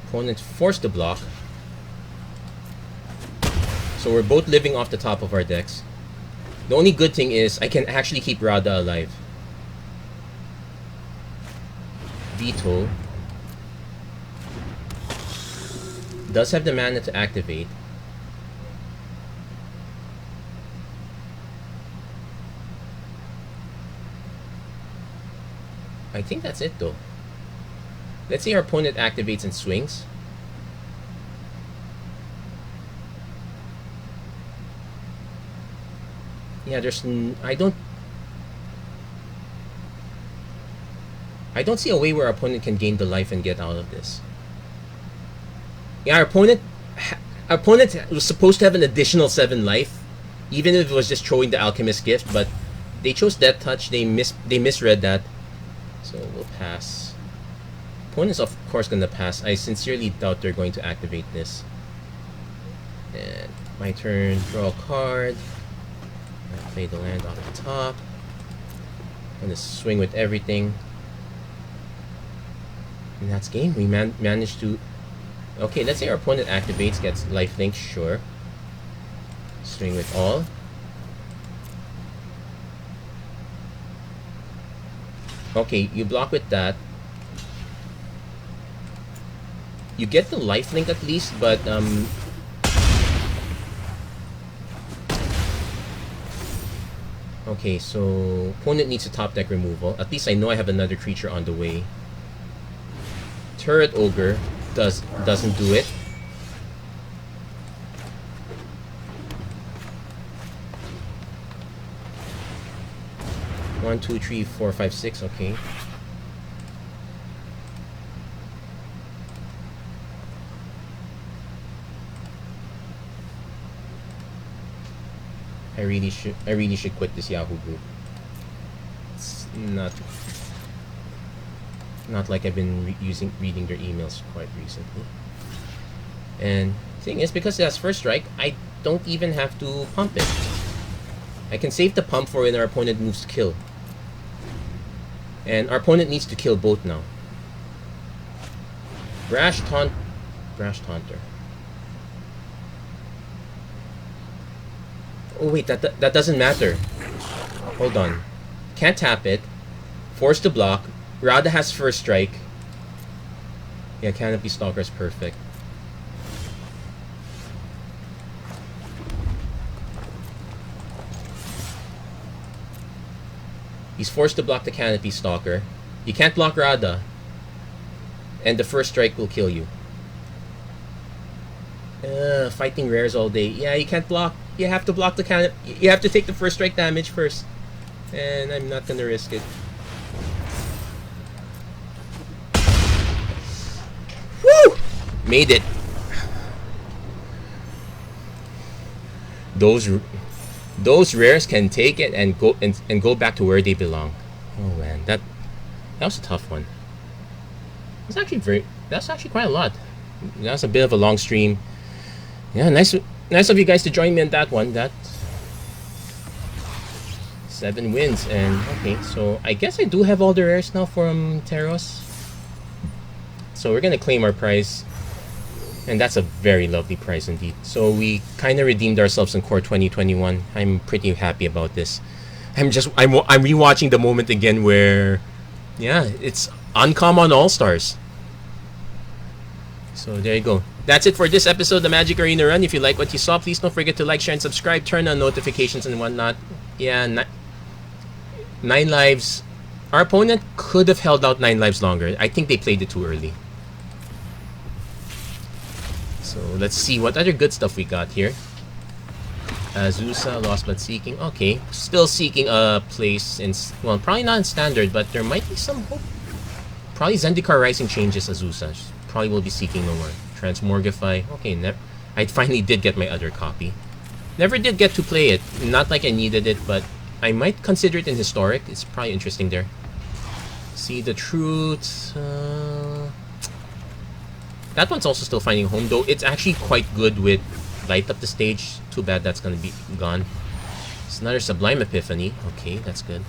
S1: Opponent forced to block. So we're both living off the top of our decks. The only good thing is I can actually keep Radha alive. Veto. Does have the mana to activate. I think that's it though. Let's say our opponent activates and swings. Yeah, there's I don't see a way where our opponent can gain the life and get out of this. Yeah, our opponent was supposed to have an additional 7 life, even if it was just throwing the Alchemist Gift, but they chose Death Touch. They misread that, so we'll pass. Opponent's of course gonna pass. I sincerely doubt they're going to activate this. And my turn. Draw a card. I'll play the land off the top. I'm gonna swing with everything. And that's game. We managed to... Okay, let's say our opponent activates, gets lifelink, sure. Swing with all. Okay, you block with that. You get the lifelink at least, but Okay, so opponent needs a top deck removal. At least I know I have another creature on the way. Turret Ogre doesn't do it. One, two, three, four, five, six. Okay. I really should quit this Yahoo group. It's not like I've been reading their emails quite recently. And thing is, because it has first strike, I don't even have to pump it. I can save the pump for when our opponent moves to kill. And our opponent needs to kill both now. Brash Taunter. Oh wait, that doesn't matter. Hold on. Can't tap it. Forced to block. Rada has first strike. Yeah, Canopy Stalker is perfect. He's forced to block the Canopy Stalker. You can't block Rada. And the first strike will kill you. Fighting rares all day. Yeah, you can't block. You have to block the cannon. You have to take the first strike damage first. And I'm not gonna risk it. Woo! Made it. Those rares can take it and go back to where they belong. Oh man, that was a tough one. That's actually quite a lot. That's a bit of a long stream. Yeah, nice of you guys to join me on that one. That 7 wins. And okay, so I guess I do have all the rares now from Teros. So we're gonna claim our prize, and that's a very lovely prize indeed. So we kind of redeemed ourselves in Core 2021. I'm pretty happy about this. I'm rewatching the moment again where, yeah, it's uncommon All Stars. So there you go. That's it for this episode of the Magic Arena Run. If you like what you saw, please don't forget to like, share, and subscribe. Turn on notifications and whatnot. Yeah, 9 lives. Our opponent could have held out 9 lives longer. I think they played it too early. So let's see what other good stuff we got here. Azusa, Lost But Seeking. Okay, still seeking a place in... Well, probably not in Standard, but there might be some hope. Probably Zendikar Rising changes Azusa. Probably will be seeking no more. Transmorgify. Okay, I finally did get my other copy. Never did get to play it. Not like I needed it, but I might consider it in Historic. It's probably interesting there. See the Truth. That one's also still finding a home, though. It's actually quite good with Light Up the Stage. Too bad that's gonna be gone. It's another Sublime Epiphany. Okay, that's good.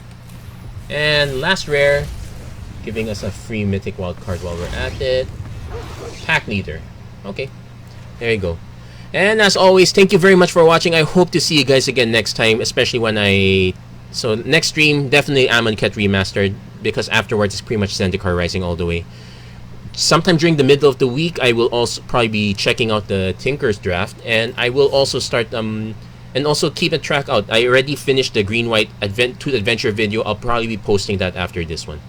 S1: And last rare, giving us a free Mythic Wildcard while we're at it. Pack Leader. Okay, there you go. And as always, thank you very much for watching. I hope to see you guys again next time, especially when so next stream, definitely Amonkhet Remastered, because afterwards it's pretty much Zendikar Rising all the way. Sometime during the middle of the week, I will also probably be checking out the Tinker's draft, and I will also start and also keep a track out. I already finished the Green-White Adventure video. I'll probably be posting that after this one.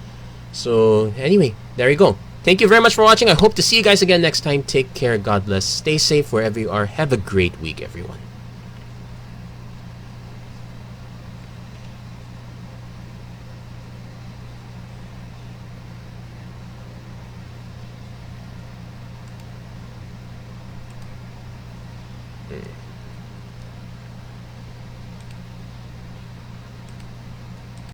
S1: So anyway, there you go. Thank you very much for watching. I hope to see you guys again next time. Take care. God bless. Stay safe wherever you are. Have a great week, everyone. Mm.